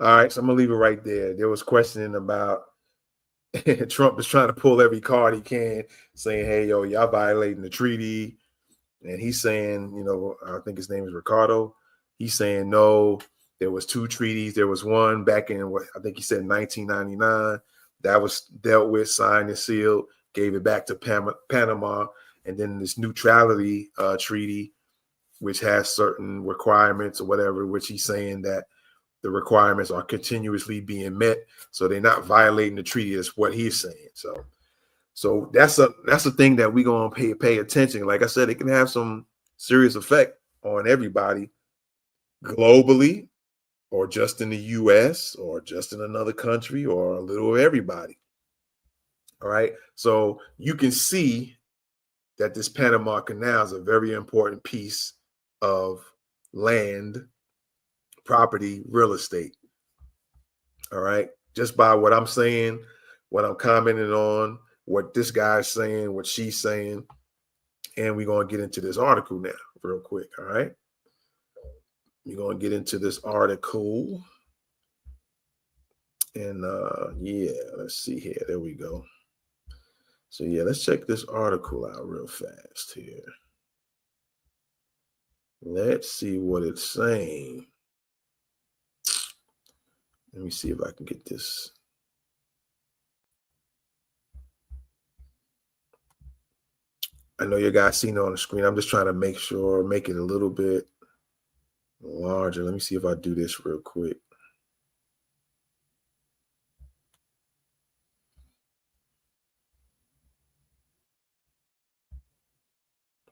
All right, so I'm going to leave it right there. There was questioning about Trump is trying to pull every card he can, saying, hey, yo, y'all violating the treaty. And he's saying, I think his name is Ricardo. He's saying, no, there was two treaties. There was one back in, I think he said 1999. That was dealt with, signed and sealed, gave it back to Panama. And then this neutrality treaty, which has certain requirements or whatever, which he's saying that the requirements are continuously being met, so they're not violating the treaty. Is what he's saying. So that's a thing that we're gonna pay attention. Like I said, it can have some serious effect on everybody globally, or just in the U.S., or just in another country, or a little of everybody. All right. So you can see that this Panama Canal is a very important piece of land, property, real estate. All right. Just by what I'm saying, what I'm commenting on, what this guy's saying, what she's saying. And we're going to get into this article now real quick. All right. We're going to get into this article. And yeah, let's see here. There we go. So yeah, let's check this article out real fast here. Let's see what it's saying. Let me see if I can get this. I know you guys seen it on the screen. I'm just trying to make it a little bit larger. Let me see if I do this real quick.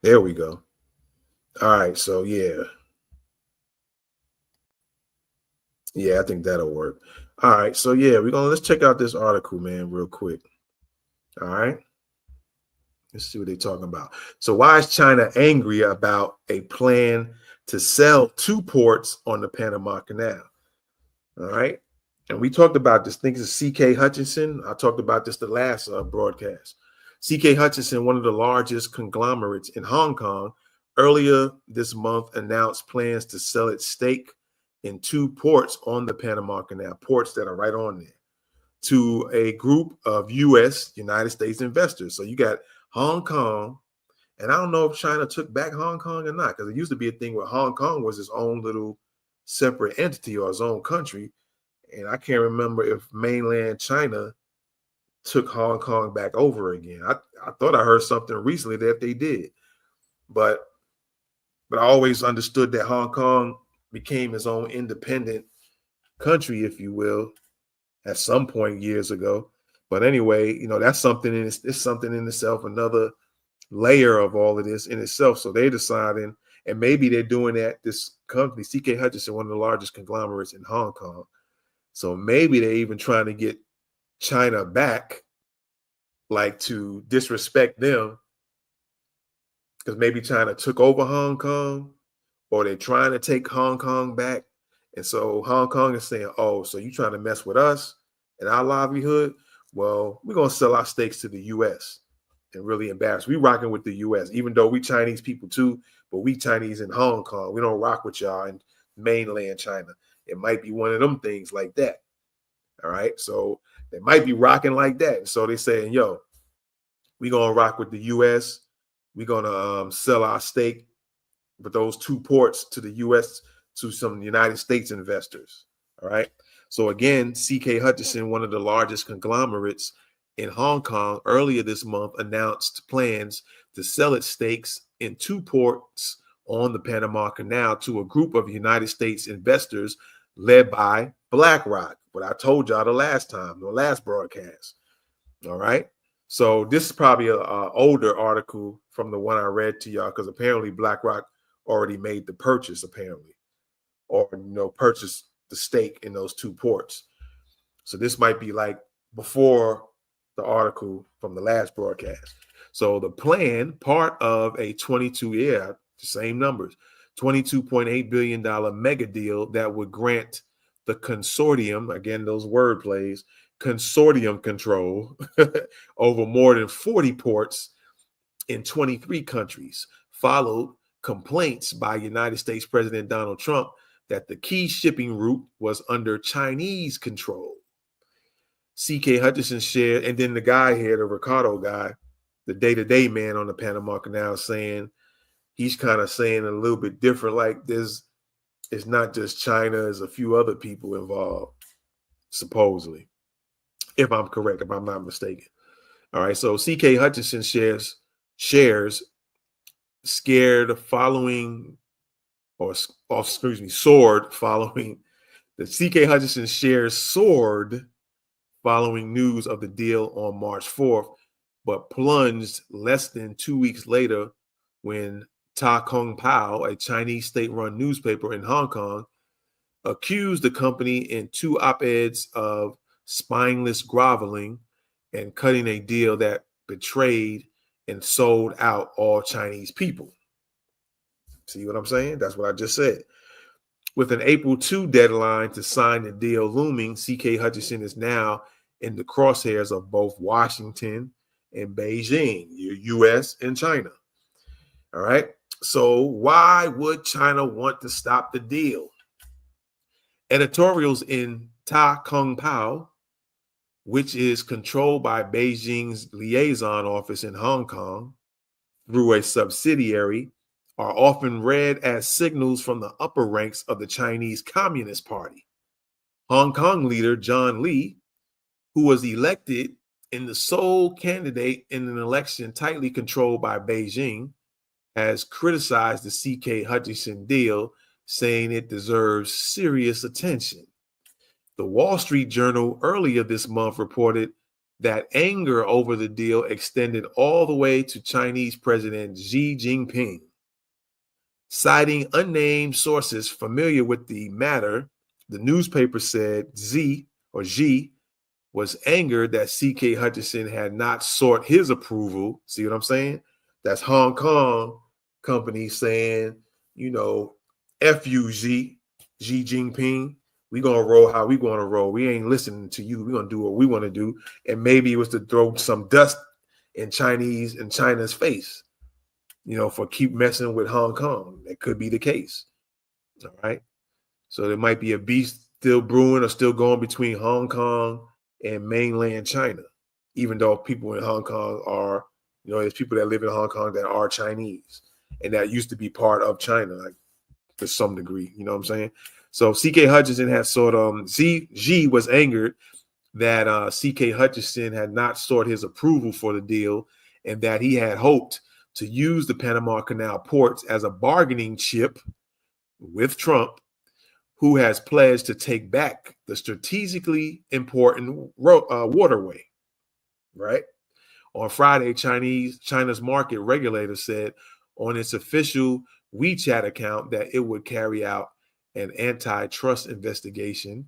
There we go. All right, so yeah. Yeah, I think that'll work. All right, so yeah, let's check out this article, man, real quick. All right. Let's see what they're talking about. So why is China angry about a plan to sell two ports on the Panama Canal? All right. And we talked about this. I think it's C.K. Hutchinson. I talked about this the last broadcast. C.K. Hutchinson, one of the largest conglomerates in Hong Kong, earlier this month announced plans to sell its stake in two ports on the Panama Canal, ports that are right on there, to a group of U.S., United States investors. So you got Hong Kong, and I don't know if China took back Hong Kong or not, because it used to be a thing where Hong Kong was its own little separate entity or its own country. And I can't remember if mainland China took Hong Kong back over again. I thought I heard something recently that they did. But I always understood that Hong Kong became its own independent country, if you will, at some point years ago. But anyway, that's something it's something in itself, another layer of all of this in itself. So they're deciding, and maybe they're doing that. This company, C.K. Hutchinson, one of the largest conglomerates in Hong Kong. So maybe they're even trying to get China back, like to disrespect them, because maybe China took over Hong Kong, or they're trying to take Hong Kong back. And so Hong Kong is saying, oh, so you trying to mess with us and our livelihood? Well, we're going to sell our stakes to the U.S. and really embarrass. We rocking with the U.S., even though we Chinese people too, but we Chinese in Hong Kong. We don't rock with y'all in mainland China. It might be one of them things like that. All right. So they might be rocking like that. And so they're saying, yo, we're going to rock with the U.S. We're going to sell our stake with those two ports to the U.S., to some United States investors. All right. So again, C.K. Hutchinson, one of the largest conglomerates in Hong Kong, earlier this month announced plans to sell its stakes in two ports on the Panama Canal to a group of United States investors led by BlackRock. What I told y'all the last broadcast. All right. So this is probably an older article from the one I read to y'all, because apparently BlackRock already made the purchase, apparently, or purchased the stake in those two ports. So this might be like before the article from the last broadcast. So the plan, part of a the same numbers, $22.8 billion mega deal that would grant the consortium, again, those word plays, consortium control over more than 40 ports in 23 countries, followed complaints by United States President Donald Trump that the key shipping route was under Chinese control. C.K. Hutchinson shared, and then the guy here, the Ricardo guy, the day-to-day man on the Panama Canal, he's kind of saying a little bit different, like it's not just China, there's a few other people involved, supposedly, if I'm correct, if I'm not mistaken. All right, so C.K. Hutchinson shares soared following the C.K. Hutchinson shares soared following news of the deal on March 4th, but plunged less than 2 weeks later when Ta Kung Pao, a Chinese state-run newspaper in Hong Kong, accused the company in two op-eds of spineless groveling and cutting a deal that betrayed and sold out all Chinese people. See what I'm saying? That's what I just said. With an April 2 deadline to sign the deal looming, C.K. Hutchinson is now in the crosshairs of both Washington and Beijing, U.S. and China. All right. So why would China want to stop the deal? Editorials in Ta Kung Pao, which is controlled by Beijing's liaison office in Hong Kong through a subsidiary, are often read as signals from the upper ranks of the Chinese Communist Party. Hong Kong leader John Lee, who was elected in the sole candidate in an election tightly controlled by Beijing, has criticized the C.K. Hutchinson deal, saying it deserves serious attention. The Wall Street Journal earlier this month reported that anger over the deal extended all the way to Chinese President Xi Jinping. Citing unnamed sources familiar with the matter, the newspaper said Xi was angered that C.K. Hutchinson had not sought his approval. See what I'm saying? That's Hong Kong company saying, F you, Xi Jinping. We gonna roll how we gonna roll. We ain't listening to you. We gonna do what we want to do. And maybe it was to throw some dust in China's face, for keep messing with Hong Kong. That could be the case. All right. So there might be a beast still brewing or still going between Hong Kong and mainland China, even though people in Hong Kong are, there's people that live in Hong Kong that are Chinese and that used to be part of China, like to some degree. You know what I'm saying? So C.K. Hutchinson had Xi was angered that C.K. Hutchinson had not sought his approval for the deal and that he had hoped to use the Panama Canal ports as a bargaining chip with Trump, who has pledged to take back the strategically important waterway, right? On Friday, China's market regulator said on its official WeChat account that it would carry out an antitrust investigation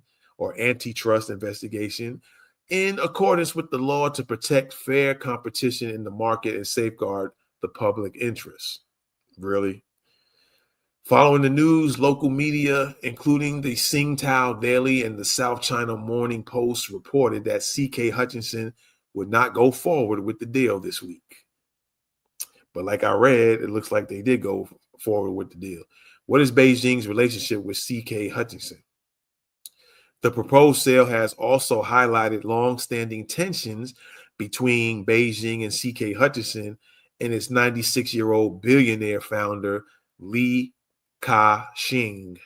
in accordance with the law to protect fair competition in the market and safeguard the public interest. Really? Following the news, local media, including the Tsingtao Daily and the South China Morning Post, reported that C.K. Hutchinson would not go forward with the deal this week. But like I read, it looks like they did go forward with the deal. What is Beijing's relationship with C.K. Hutchinson? The proposed sale has also highlighted long-standing tensions between Beijing and C.K. Hutchinson and its 96-year-old billionaire founder, Li Ka-shing.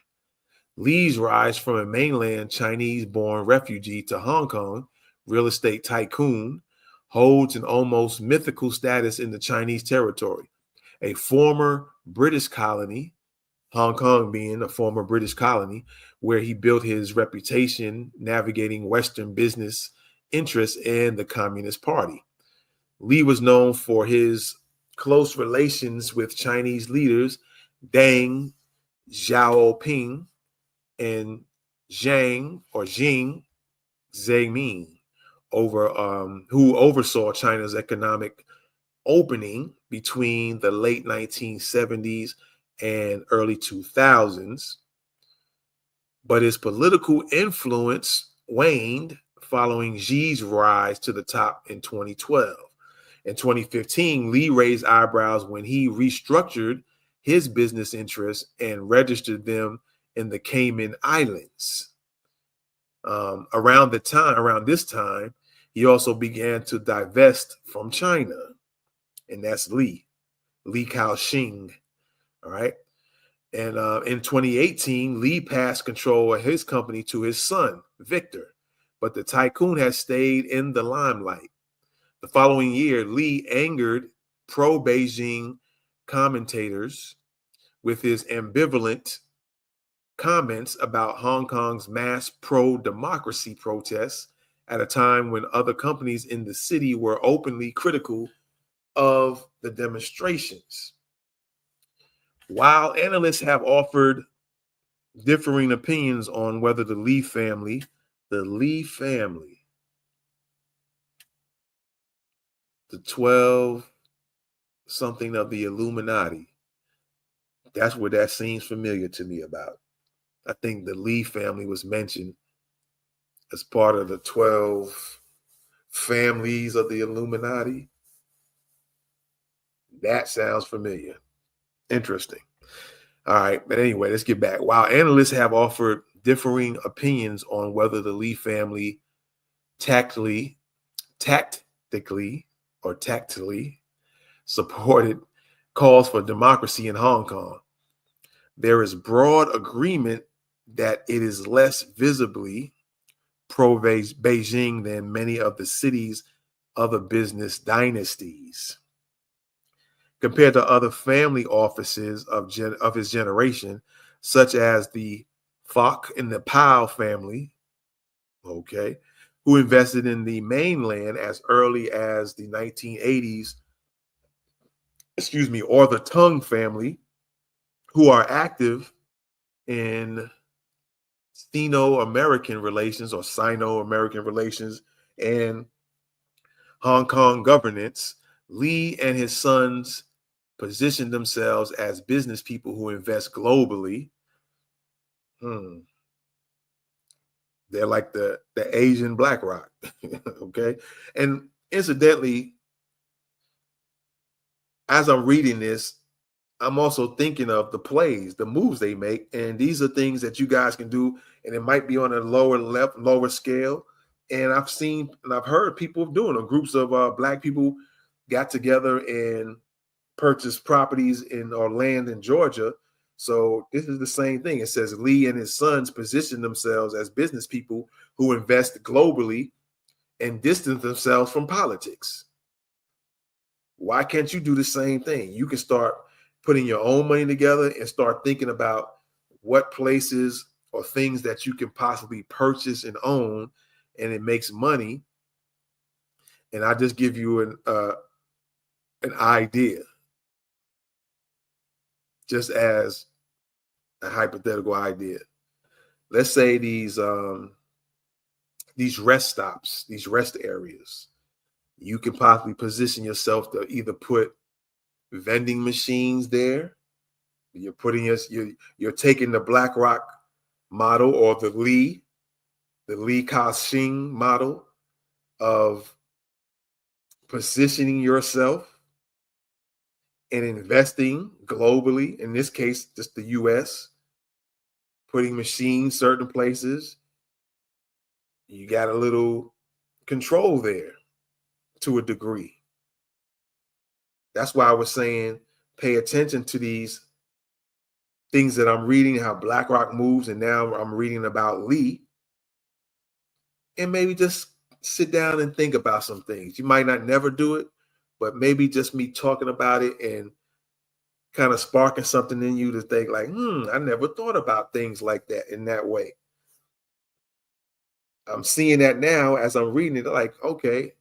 Li's rise from a mainland Chinese-born refugee to Hong Kong real estate tycoon holds an almost mythical status in the Chinese territory. A former British colony, Hong Kong being a former British colony, where he built his reputation navigating Western business interests and the Communist Party. Li was known for his close relations with Chinese leaders Deng Xiaoping and Xing Zemin, who oversaw China's economic opening between the late 1970s and early 2000s. But his political influence waned following Xi's rise to the top in 2012. In 2015, Li raised eyebrows when he restructured his business interests and registered them in the Cayman Islands. Around this time, he also began to divest from China, and that's Li Ka-shing. All right. And in 2018, Li passed control of his company to his son, Victor, but the tycoon has stayed in the limelight. The following year, Li angered pro-Beijing commentators with his ambivalent comments about Hong Kong's mass pro-democracy protests at a time when other companies in the city were openly critical of the demonstrations. While analysts have offered differing opinions on whether the Li family, the 12 something of the Illuminati, that's what that seems familiar to me about. I think the Li family was mentioned as part of the 12 families of the Illuminati. That sounds familiar. Interesting. All right, but anyway, let's get back. While analysts have offered differing opinions on whether the Li family tactically supported calls for democracy in Hong Kong, there is broad agreement that it is less visibly pro-Beijing than many of the city's other business dynasties. Compared to other family offices of his generation, such as the Fock and the Powell family, okay, who invested in the mainland as early as the 1980s, or the Tung family, who are active in Sino-American relations or Sino-American relations and Hong Kong governance, Lee and his sons position themselves as business people who invest globally. They're like the Asian BlackRock. Okay. And incidentally, as I'm reading this, I'm also thinking of the plays, the moves they make. And these are things that you guys can do. And it might be on a lower scale. And I've seen and I've heard people doing it. Groups of Black people got together and purchased properties in or land in Georgia. So this is the same thing. It says Lee and his sons position themselves as business people who invest globally and distance themselves from politics. Why can't you do the same thing? You can start putting your own money together and start thinking about what places or things that you can possibly purchase and own, and it makes money. And I just give you an idea, just as a hypothetical idea. Let's say these rest stops, these rest areas, you can possibly position yourself to either put vending machines there. You're putting you're taking the BlackRock model or the Lee Ka-shing model of positioning yourself and investing globally, in this case, just the US, putting machines certain places. You got a little control there to a degree. That's why I was saying pay attention to these things that I'm reading, how BlackRock moves, and now I'm reading about Lee. And maybe just sit down and think about some things. You might not never do it, but maybe just me talking about it and kind of sparking something in you to think like, I never thought about things like that in that way. I'm seeing that now as I'm reading it, like, okay,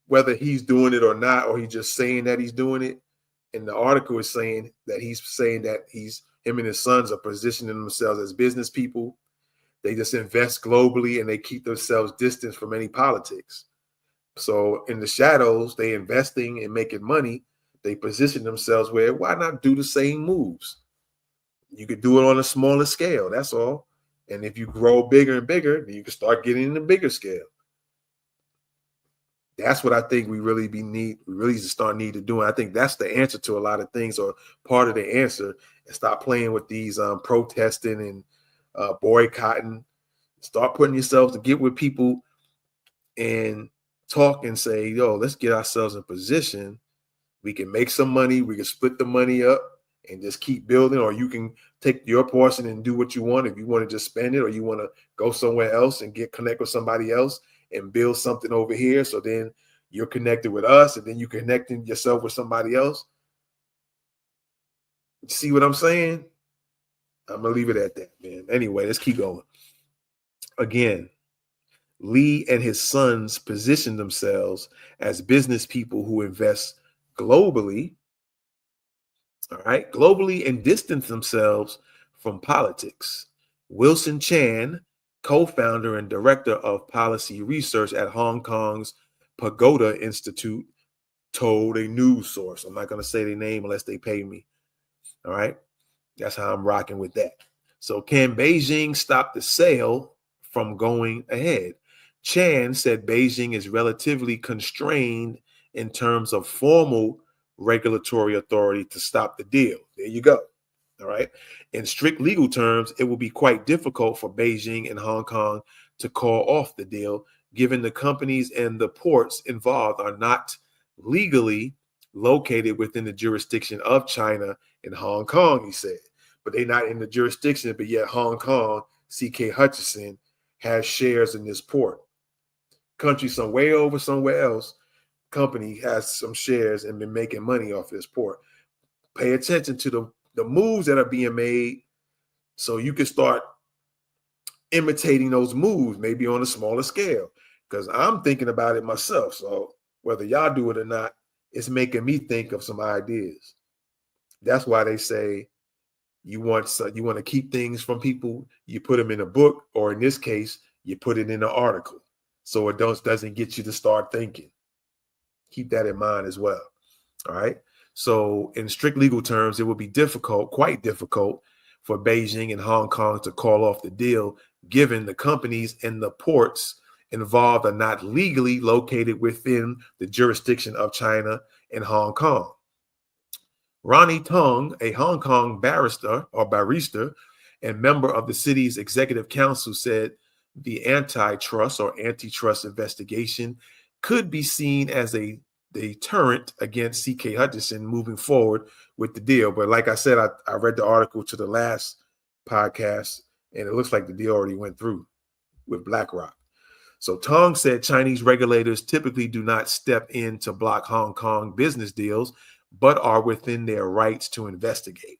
whether he's doing it or not, or he's just saying that he's doing it. And the article is saying that him and his sons are positioning themselves as business people. They just invest globally and they keep themselves distant from any politics. So in the shadows, they investing and making money. They position themselves where, why not do the same moves? You could do it on a smaller scale. That's all. And if you grow bigger and bigger, then you can start getting in the bigger scale. That's what I think we really need to do. And I think that's the answer to a lot of things, or part of the answer, and stop playing with these protesting and boycotting. Start putting yourself to get with people and talk and say, yo, let's get ourselves in position. We can make some money. We can split the money up and just keep building, or you can take your portion and do what you want. If you want to just spend it, or you want to go somewhere else and connect with somebody else and build something over here. So then you're connected with us, and then you're connecting yourself with somebody else. See what I'm saying? I'm going to leave it at that, man. Anyway, let's keep going. Again, Lee and his sons position themselves as business people who invest globally, all right, globally, and distance themselves from politics. Wilson Chan, co-founder and director of policy research at Hong Kong's Pagoda Institute, told a news source. I'm not going to say their name unless they pay me. All right. That's how I'm rocking with that. So can Beijing stop the sale from going ahead? Chan said Beijing is relatively constrained in terms of formal regulatory authority to stop the deal. There you go. All right. In strict legal terms, it will be quite difficult for Beijing and Hong Kong to call off the deal, given the companies and the ports involved are not legally located within the jurisdiction of China and Hong Kong, he said. But they're not in the jurisdiction, but yet Hong Kong, C.K. Hutchison, has shares in this port. Country some way over somewhere else, company has some shares and been making money off this port. Pay attention to the moves that are being made so you can start imitating those moves, maybe on a smaller scale, because I'm thinking about it myself. So whether y'all do it or not, it's making me think of some ideas. That's why they say You want to keep things from people, you put them in a book, or in this case, you put it in an article, so it doesn't get you to start thinking. Keep that in mind as well. All right. So in strict legal terms, it would be difficult, quite difficult, for Beijing and Hong Kong to call off the deal, given the companies and the ports involved are not legally located within the jurisdiction of China and Hong Kong. Ronnie Tong, a Hong Kong barrister and member of the city's executive council, said the antitrust investigation could be seen as a deterrent against CK Hutchison moving forward with the deal. But like I said, I read the article to the last podcast, and it looks like the deal already went through with BlackRock. So Tong said Chinese regulators typically do not step in to block Hong Kong business deals, but are within their rights to investigate.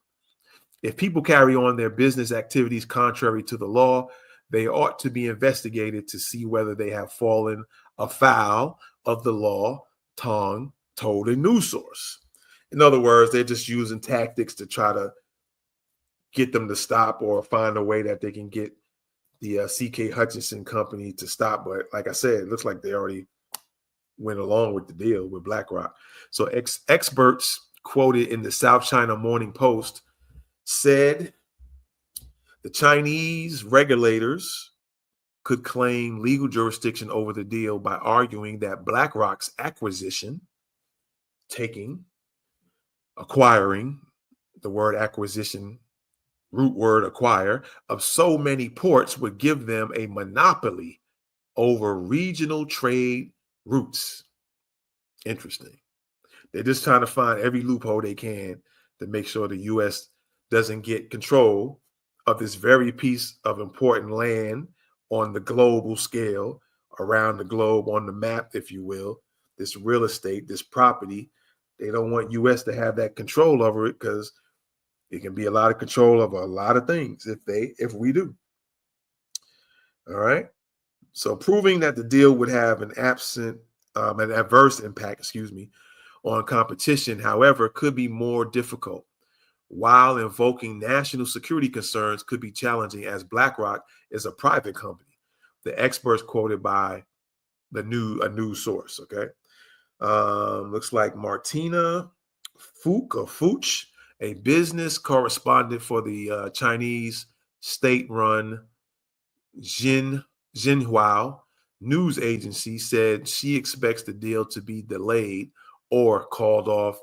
If people carry on their business activities contrary to the law, they ought to be investigated to see whether they have fallen afoul of the law, Tong told a news source. In other words, they're just using tactics to try to get them to stop or find a way that they can get the CK Hutchison company to stop. But like I said, it looks like they already went along with the deal with BlackRock. So experts quoted in the South China Morning Post said the Chinese regulators could claim legal jurisdiction over the deal by arguing that BlackRock's acquiring, the word acquisition, root word acquire, of so many ports would give them a monopoly over regional trade routes. Interesting. They're just trying to find every loophole they can to make sure the U.S. doesn't get control of this very piece of important land on the global scale, around the globe, on the map, if you will, this real estate, this property. They don't want U.S. to have that control over it, because it can be a lot of control over a lot of things if we do. All right. So proving that the deal would have an adverse impact, on competition, however, could be more difficult, while invoking national security concerns could be challenging, as BlackRock is a private company. The experts quoted by a news source. Okay. Looks like Martina Fuch, a business correspondent for the Chinese state-run Xinhua news agency, said she expects the deal to be delayed or called off,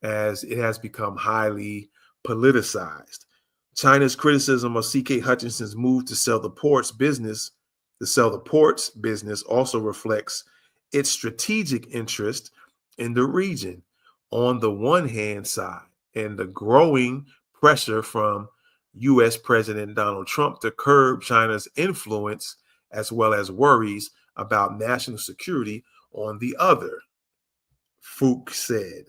as it has become highly politicized. China's criticism of CK Hutchison's move to sell the ports business also reflects its strategic interest in the region on the one hand side, and the growing pressure from U.S. President Donald Trump to curb China's influence, as well as worries about national security on the other, Fuchs said.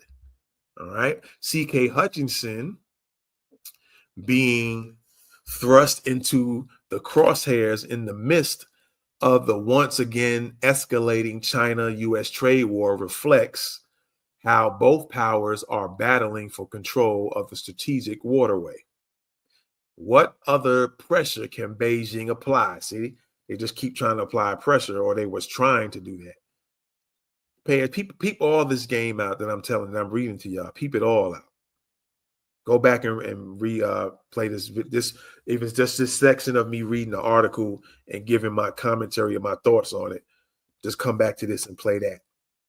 All right. CK Hutchison being thrust into the crosshairs in the midst of the once again escalating China-U.S. trade war reflects how both powers are battling for control of the strategic waterway. What other pressure can Beijing apply? See, they just keep trying to apply pressure, or they was trying to do that. Peep all this game out that I'm telling, that I'm reading to y'all. Peep it all out. Go back and play this. If it's just this section of me reading the article and giving my commentary and my thoughts on it, just come back to this and play that.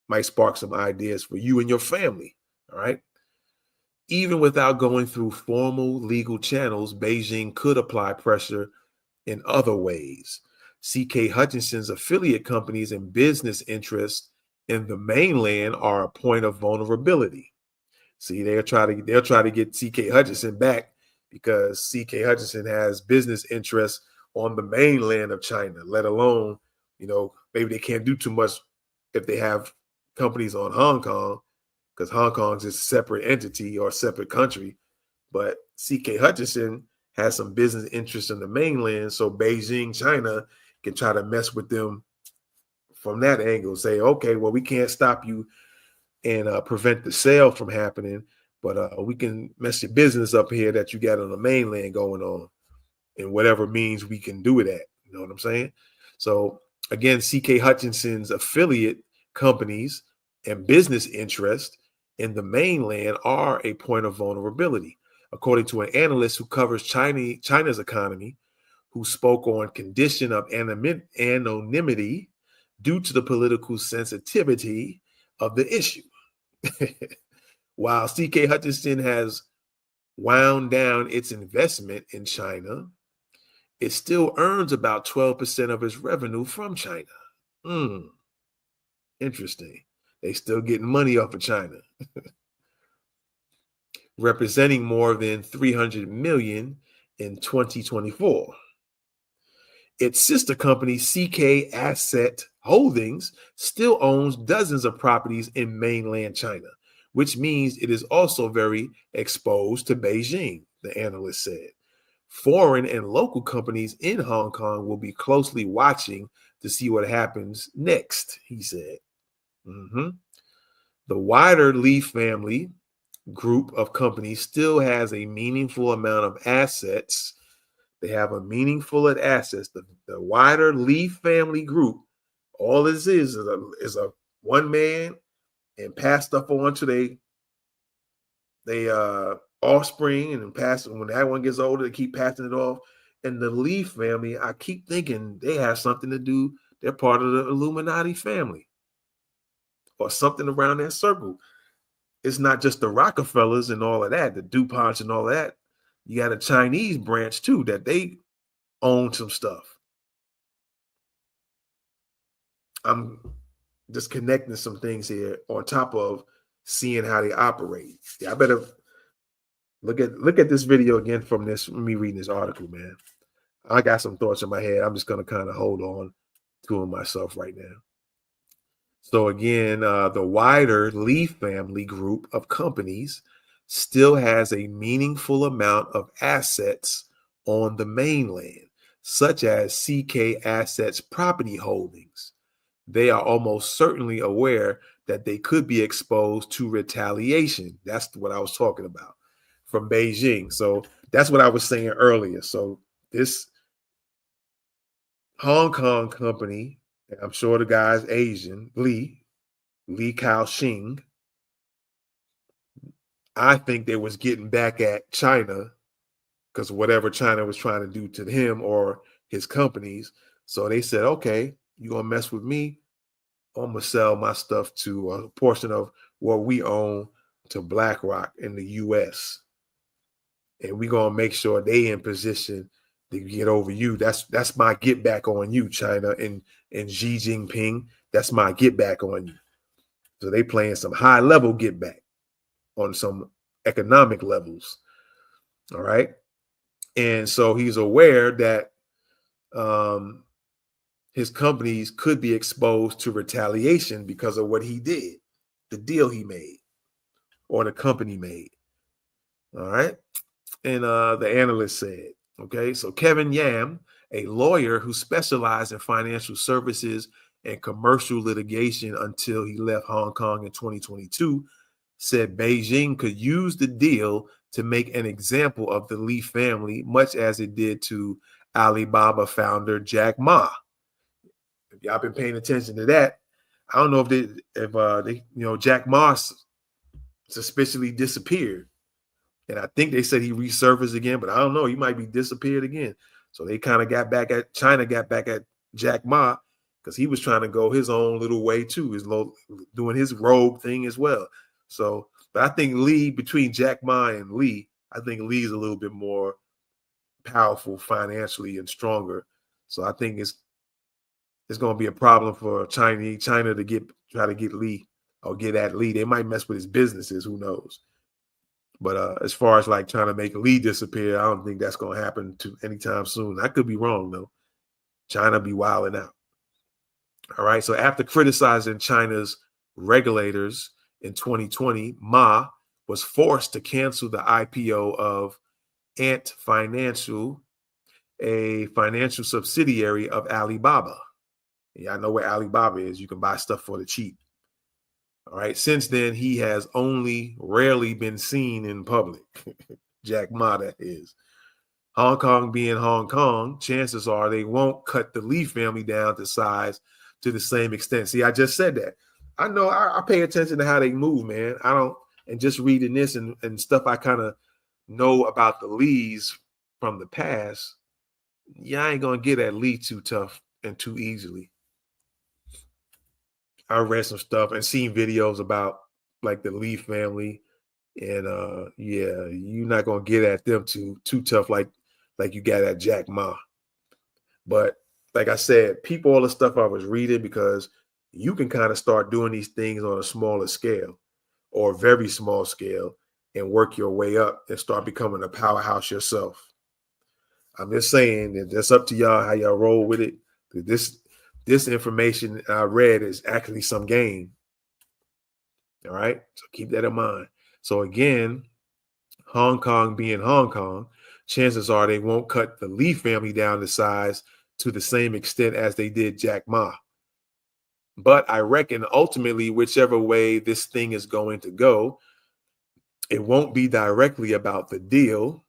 Might spark some ideas for you and your family. All right. Even without going through formal legal channels, Beijing could apply pressure in other ways. CK Hutchison's affiliate companies and business interests in the mainland are a point of vulnerability. See, they'll try to get CK Hutchison back, because CK Hutchison has business interests on the mainland of China, let alone, maybe they can't do too much if they have companies on Hong Kong, because Hong Kong is a separate entity or a separate country. But CK Hutchison has some business interests in the mainland, so Beijing, China, can try to mess with them from that angle. Say, okay, well, we can't stop you and prevent the sale from happening, But we can mess your business up here that you got on the mainland going on, in whatever means we can do it at. You know what I'm saying? So again, CK Hutchinson's affiliate companies and business interests in the mainland are a point of vulnerability, according to an analyst who covers China's economy, who spoke on condition of anonymity due to the political sensitivity of the issue. While CK Hutchinson has wound down its investment in China, it still earns about 12% of its revenue from China. Interesting. They still getting money off of China, representing more than 300 million in 2024. Its sister company, CK Asset Holdings, still owns dozens of properties in mainland China, which means it is also very exposed to Beijing, the analyst said. Foreign and local companies in Hong Kong will be closely watching to see what happens next, he said. The wider Lee family group of companies still has a meaningful amount of assets. They have a meaningful of assets. The wider Lee family group, all this is a one man, and pass stuff on to they offspring, and then pass it when that one gets older, they keep passing it off. And the Lee family, I keep thinking they have something to do. They're part of the Illuminati family or something around that circle. It's not just the Rockefellers and all of that, the DuPonts and all of that. You got a Chinese branch too that they own some stuff. I'm just connecting some things here on top of seeing how they operate. Yeah, I better look at this video again from me reading this article, man. I got some thoughts in my head. I'm just gonna kind of hold on to them myself right now. So again, the wider Lee family group of companies still has a meaningful amount of assets on the mainland, such as CK Assets property holdings. They are almost certainly aware that they could be exposed to retaliation. That's what I was talking about from Beijing. So that's what I was saying earlier. So this Hong Kong company, and I'm sure the guy's Asian, Li Kaoxing, I think they was getting back at China because whatever China was trying to do to him or his companies. So they said, okay, you gonna mess with me? I'm gonna sell my stuff to a portion of what we own to BlackRock in the US. And we're gonna make sure they in position to get over you. That's my get back on you, China and Xi Jinping. That's my get back on you. So they playing some high level get back on some economic levels. All right. And so he's aware that his companies could be exposed to retaliation because of what he did, the deal he made, or the company made. All right. And the analyst said, okay, so Kevin Yam, a lawyer who specialized in financial services and commercial litigation until he left Hong Kong in 2022, said Beijing could use the deal to make an example of the Lee family, much as it did to Alibaba founder Jack Ma. If y'all been paying attention to that, I don't know if Jack Ma suspiciously disappeared. And I think they said he resurfaced again, but I don't know. He might be disappeared again. So they kind of China got back at Jack Ma because he was trying to go his own little way too, doing his rogue thing as well. So, but I think between Jack Ma and Lee, I think Lee's a little bit more powerful financially and stronger. So I think it's going to be a problem for China to try to get Lee or get at Lee. They might mess with his businesses. Who knows? But as far as like trying to make Lee disappear, I don't think that's going to happen anytime soon. I could be wrong, though. China be wilding out. All right. So after criticizing China's regulators in 2020, Ma was forced to cancel the IPO of Ant Financial, a financial subsidiary of Alibaba. Yeah, I know where Alibaba is. You can buy stuff for the cheap. All right. Since then, he has only rarely been seen in public. Jack Ma, that is. Hong Kong being Hong Kong, chances are they won't cut the Lee family down to size to the same extent. See, I just said that. I know I pay attention to how they move, man. I don't, and just reading this and stuff I kind of know about the Lees from the past, yeah, I ain't going to get at Lee too tough and too easily. I read some stuff and seen videos about like the Lee family. And yeah, you're not gonna get at them too tough like you got at Jack Ma. But like I said, people all the stuff I was reading, because you can kind of start doing these things on a smaller scale or very small scale and work your way up and start becoming a powerhouse yourself. I'm just saying that that's up to y'all how y'all roll with it. This information I read is actually some game. All right. So keep that in mind. So again, Hong Kong being Hong Kong, chances are they won't cut the Lee family down to size to the same extent as they did Jack Ma. But I reckon ultimately, whichever way this thing is going to go, it won't be directly about the deal.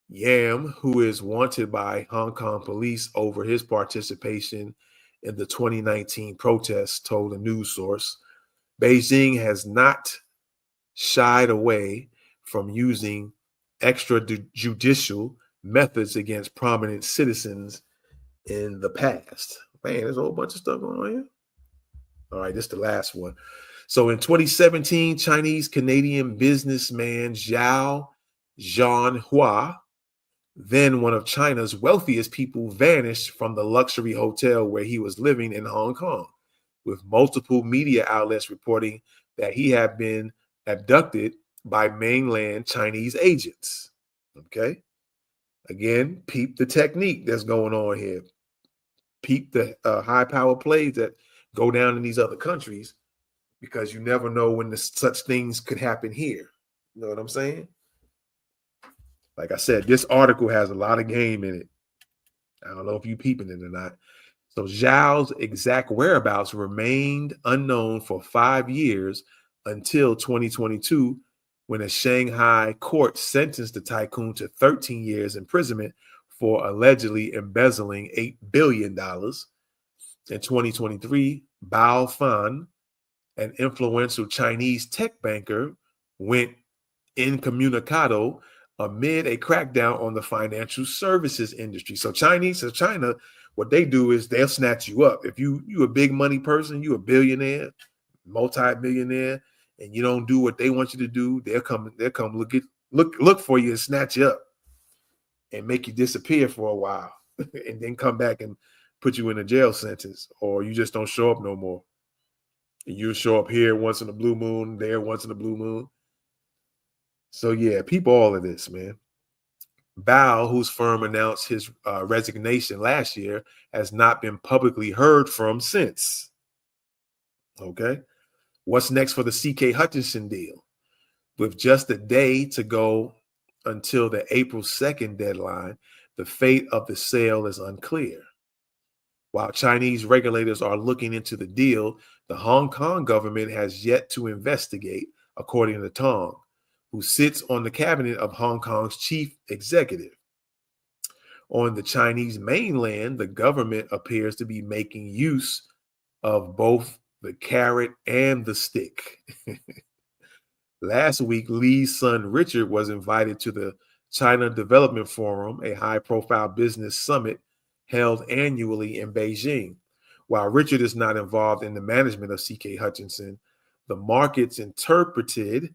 Yam, who is wanted by Hong Kong police over his participation in the 2019 protests, told a news source, Beijing has not shied away from using extrajudicial methods against prominent citizens in the past. Man, there's a whole bunch of stuff going on here. All right, this is the last one. So in 2017, Chinese-Canadian businessman Zhao Zhanhua, then one of China's wealthiest people, vanished from the luxury hotel where he was living in Hong Kong, with multiple media outlets reporting that he had been abducted by mainland Chinese agents. Okay. Again, peep the technique that's going on here. Peep the high power plays that go down in these other countries, because you never know when such things could happen here. You know what I'm saying? Like I said, this article has a lot of game in it. I don't know if you peeping it or not. So Zhao's exact whereabouts remained unknown for 5 years until 2022, when a Shanghai court sentenced the tycoon to 13 years imprisonment for allegedly embezzling $8 billion. In 2023, Bao Fan, an influential Chinese tech banker, went incommunicado amid a crackdown on the financial services industry. So China, what they do is they'll snatch you up. If you a big money person, you a billionaire, multi-billionaire, and you don't do what they want you to do, they'll come look for you and snatch you up and make you disappear for a while and then come back and put you in a jail sentence, or you just don't show up no more. And you show up here once in a blue moon, there once in a blue moon. So yeah, people, all of this, man. Bao, whose firm announced his resignation last year, has not been publicly heard from since. Okay. What's next for the CK Hutchinson deal? With just a day to go until the April 2nd deadline, the fate of the sale is unclear. While Chinese regulators are looking into the deal, the Hong Kong government has yet to investigate, according to Tong, who sits on the cabinet of Hong Kong's chief executive. On the Chinese mainland, the government appears to be making use of both the carrot and the stick. Last week, Lee's son Richard was invited to the China Development Forum, a high-profile business summit held annually in Beijing. While Richard is not involved in the management of CK Hutchinson, the markets interpreted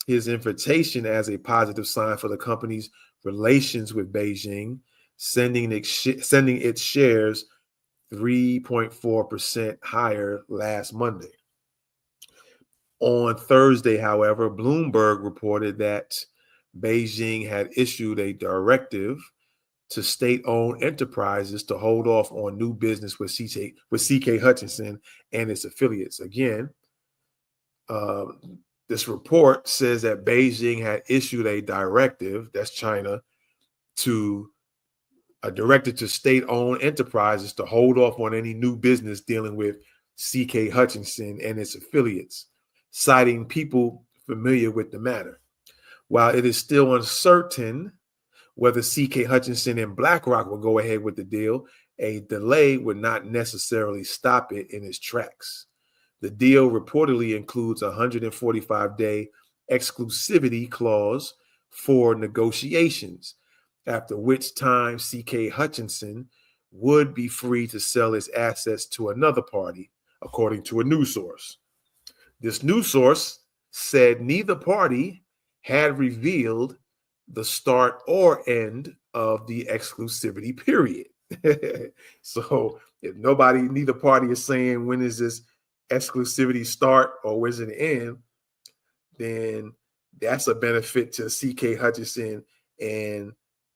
his invitation as a positive sign for the company's relations with Beijing, sending its shares 3.4% higher last Monday. On Thursday, however, Bloomberg reported that Beijing had issued a directive to state-owned enterprises to hold off on new business with CK Hutchinson and its affiliates. Again, this report says that Beijing had issued a directive, that's China, to a directive to state-owned enterprises to hold off on any new business dealing with C.K. Hutchinson and its affiliates, citing people familiar with the matter. While it is still uncertain whether C.K. Hutchinson and BlackRock will go ahead with the deal, a delay would not necessarily stop it in its tracks. The deal reportedly includes a 145-day exclusivity clause for negotiations, after which time C.K. Hutchinson would be free to sell its assets to another party, according to a news source. This news source said neither party had revealed the start or end of the exclusivity period. So if neither party is saying when is this exclusivity start or when is it end, then that's a benefit to C.K. Hutchinson and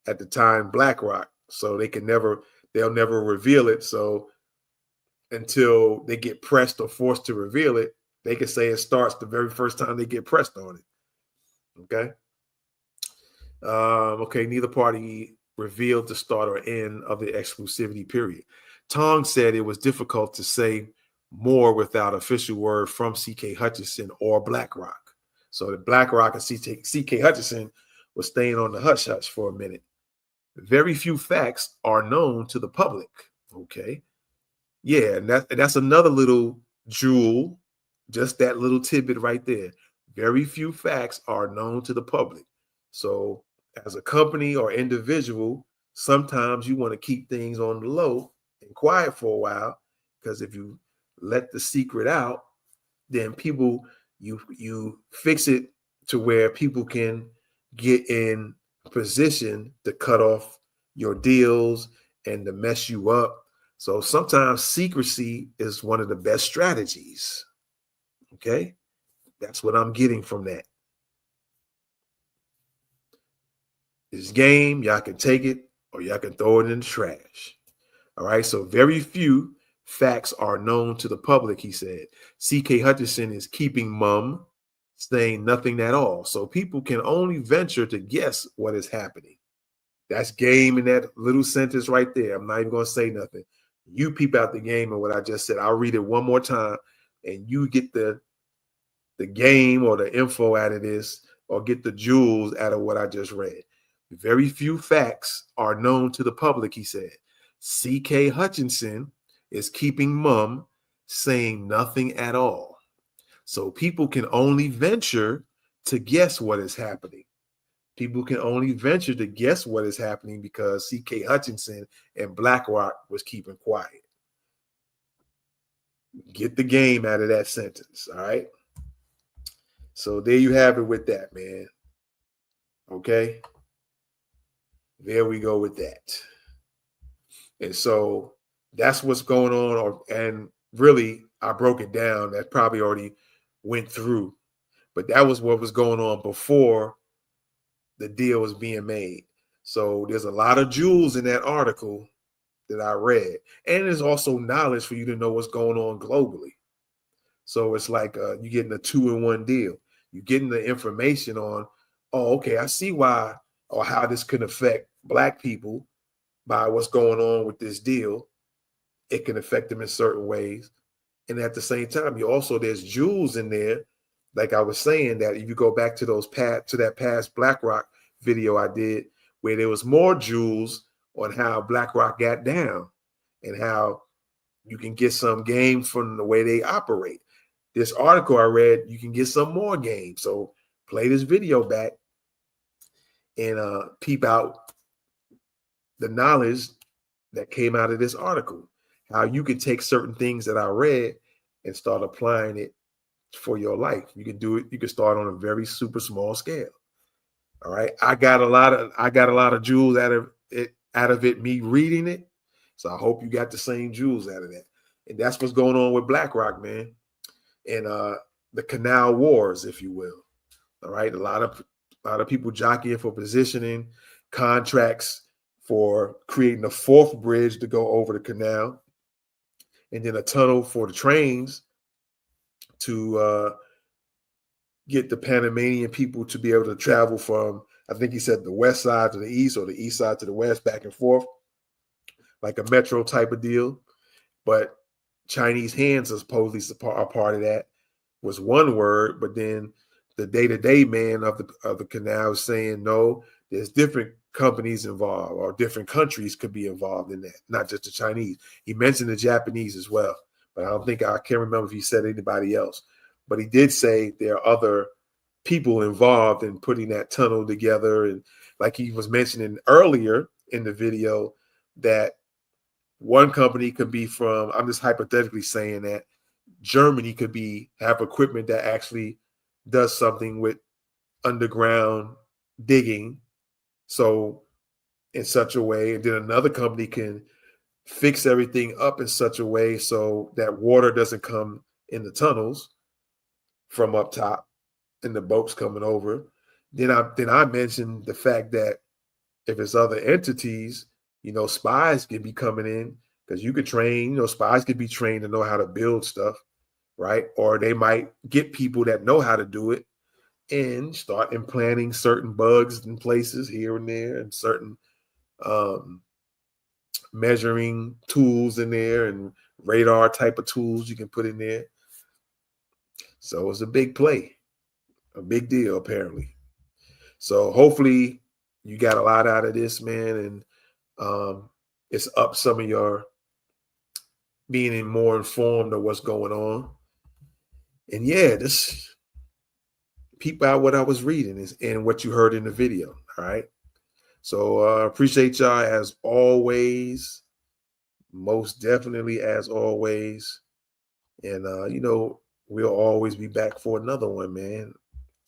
at the time BlackRock. So they'll never reveal it. So until they get pressed or forced to reveal it, they can say it starts the very first time they get pressed on it. Okay. Okay, neither party revealed the start or end of the exclusivity period. Tong said it was difficult to say more without official word from C.K. Hutchinson or BlackRock. So the BlackRock and C.K. Hutchinson was staying on the hush-hush for a minute. Very few facts are known to the public. Okay. Yeah, and that's another little jewel, just that little tidbit right there. Very few facts are known to the public. So as a company or individual, sometimes you want to keep things on the low and quiet for a while, because if you let the secret out, then you fix it to where people can get in position to cut off your deals and to mess you up. So sometimes secrecy is one of the best strategies. Okay, that's what I'm getting from that. This game, y'all can take it or y'all can throw it in the trash. All right, so very few facts are known to the public, he said. C.K. Hutchinson is keeping mum, saying nothing at all. So people can only venture to guess what is happening. That's game in that little sentence right there. I'm not even going to say nothing. You peep out the game and what I just said. I'll read it one more time and you get the game or the info out of this or get the jewels out of what I just read. Very few facts are known to the public, he said. C.K. Hutchinson is keeping mum, saying nothing at all. So people can only venture to guess what is happening. People can only venture to guess what is happening because C.K. Hutchinson and BlackRock was keeping quiet. Get the game out of that sentence, all right? So there you have it with that, man. Okay? There we go with that. And so that's what's going on. And really, I broke it down. That probably already went through. But that was what was going on before the deal was being made. So there's a lot of jewels in that article that I read. And there's also knowledge for you to know what's going on globally. So it's like you're getting a 2-in-1 deal. You're getting the information on, oh, okay, I see why or how this could affect Black people by what's going on with this deal. It can affect them in certain ways. And at the same time, there's jewels in there. Like I was saying, that if you go back to that past BlackRock video I did, where there was more jewels on how BlackRock got down and how you can get some game from the way they operate. This article I read, you can get some more game. So play this video back and peep out the knowledge that came out of this article. How you can take certain things that I read and start applying it for your life. You can do it. You can start on a very super small scale. All right. I got a lot of jewels out of it, me reading it. So I hope you got the same jewels out of that. And that's what's going on with BlackRock, man. And the canal wars, if you will. All right. A lot of people jockeying for positioning, contracts for creating a fourth bridge to go over the canal, and then a tunnel for the trains to get the Panamanian people to be able to travel from, I think he said, the west side to the east or the east side to the west, back and forth, like a metro type of deal. But Chinese hands are supposedly are part of that was one word, but then the day-to-day man of the canal is saying no, there's different companies involved or different countries could be involved in that, not just the Chinese. He mentioned the Japanese as well, but I can't remember if he said anybody else. But he did say there are other people involved in putting that tunnel together. And like he was mentioning earlier in the video, that one company could be from, I'm just hypothetically saying that Germany could have equipment that actually does something with underground digging. So in such a way, and then another company can fix everything up in such a way so that water doesn't come in the tunnels from up top and the boats coming over. Then I mentioned the fact that if it's other entities, spies can be coming in, because you could train, spies could be trained to know how to build stuff, right? Or they might get people that know how to do it and start implanting certain bugs in places here and there, and certain measuring tools in there and radar type of tools you can put in there. So it's a big play, a big deal, apparently. So hopefully you got a lot out of this, man, and it's up some of your being more informed of what's going on. And yeah, just peep out what I was reading and what you heard in the video. All right. So appreciate y'all as always, most definitely as always. And we'll always be back for another one, man.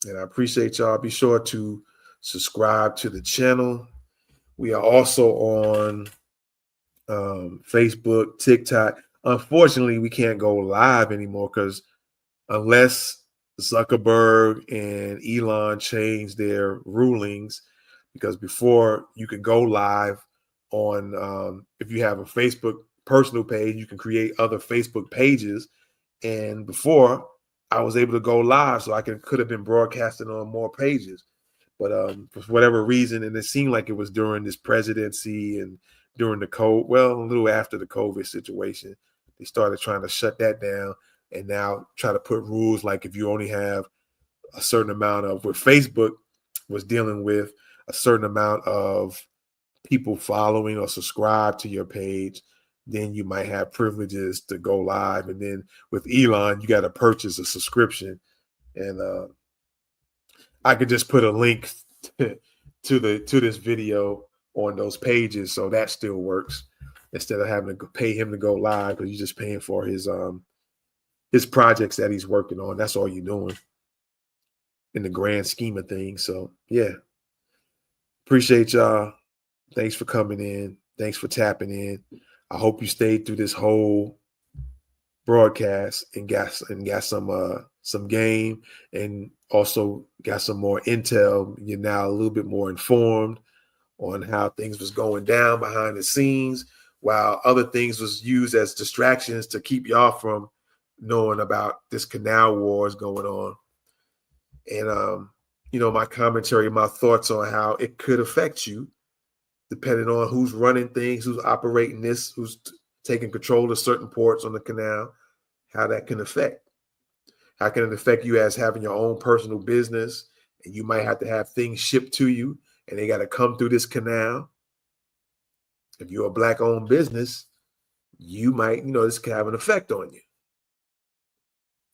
And I appreciate y'all. Be sure to subscribe to the channel. We are also on Facebook, TikTok. Unfortunately, we can't go live anymore because unless Zuckerberg and Elon change their rulings, because before you could go live on, if you have a Facebook personal page, you can create other Facebook pages. And before, I was able to go live, so I could have been broadcasting on more pages. But for whatever reason, and it seemed like it was during this presidency and during the a little after the COVID situation, they started trying to shut that down, and now try to put rules like if you only have a certain amount of, what Facebook was dealing with, a certain amount of people following or subscribe to your page, then you might have privileges to go live. And then with Elon, you got to purchase a subscription. And I could just put a link to this video on those pages, so that still works, instead of having to pay him to go live, because you're just paying for his projects that he's working on. That's all you're doing in the grand scheme of things. So yeah, appreciate y'all. Thanks for coming in. Thanks for tapping in. I hope you stayed through this whole broadcast and got some game, and also got some more intel. You're now a little bit more informed on how things was going down behind the scenes, while other things was used as distractions to keep y'all from knowing about this canal wars going on. And my commentary, my thoughts on how it could affect you, depending on who's running things, who's operating this, who's taking control of certain ports on the canal, how that can affect. How can it affect you as having your own personal business, and you might have to have things shipped to you, and they got to come through this canal. If you're a Black-owned business, you might, this could have an effect on you,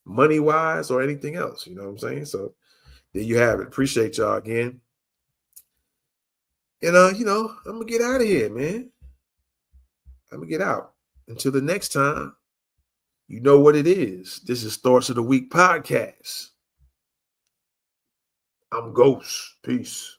money-wise or anything else. You know what I'm saying? So there you have it. Appreciate y'all again. And, I'm going to get out of here, man. I'm going to get out. Until the next time, you know what it is. This is Thoughts of the Week podcast. I'm Ghost. Peace.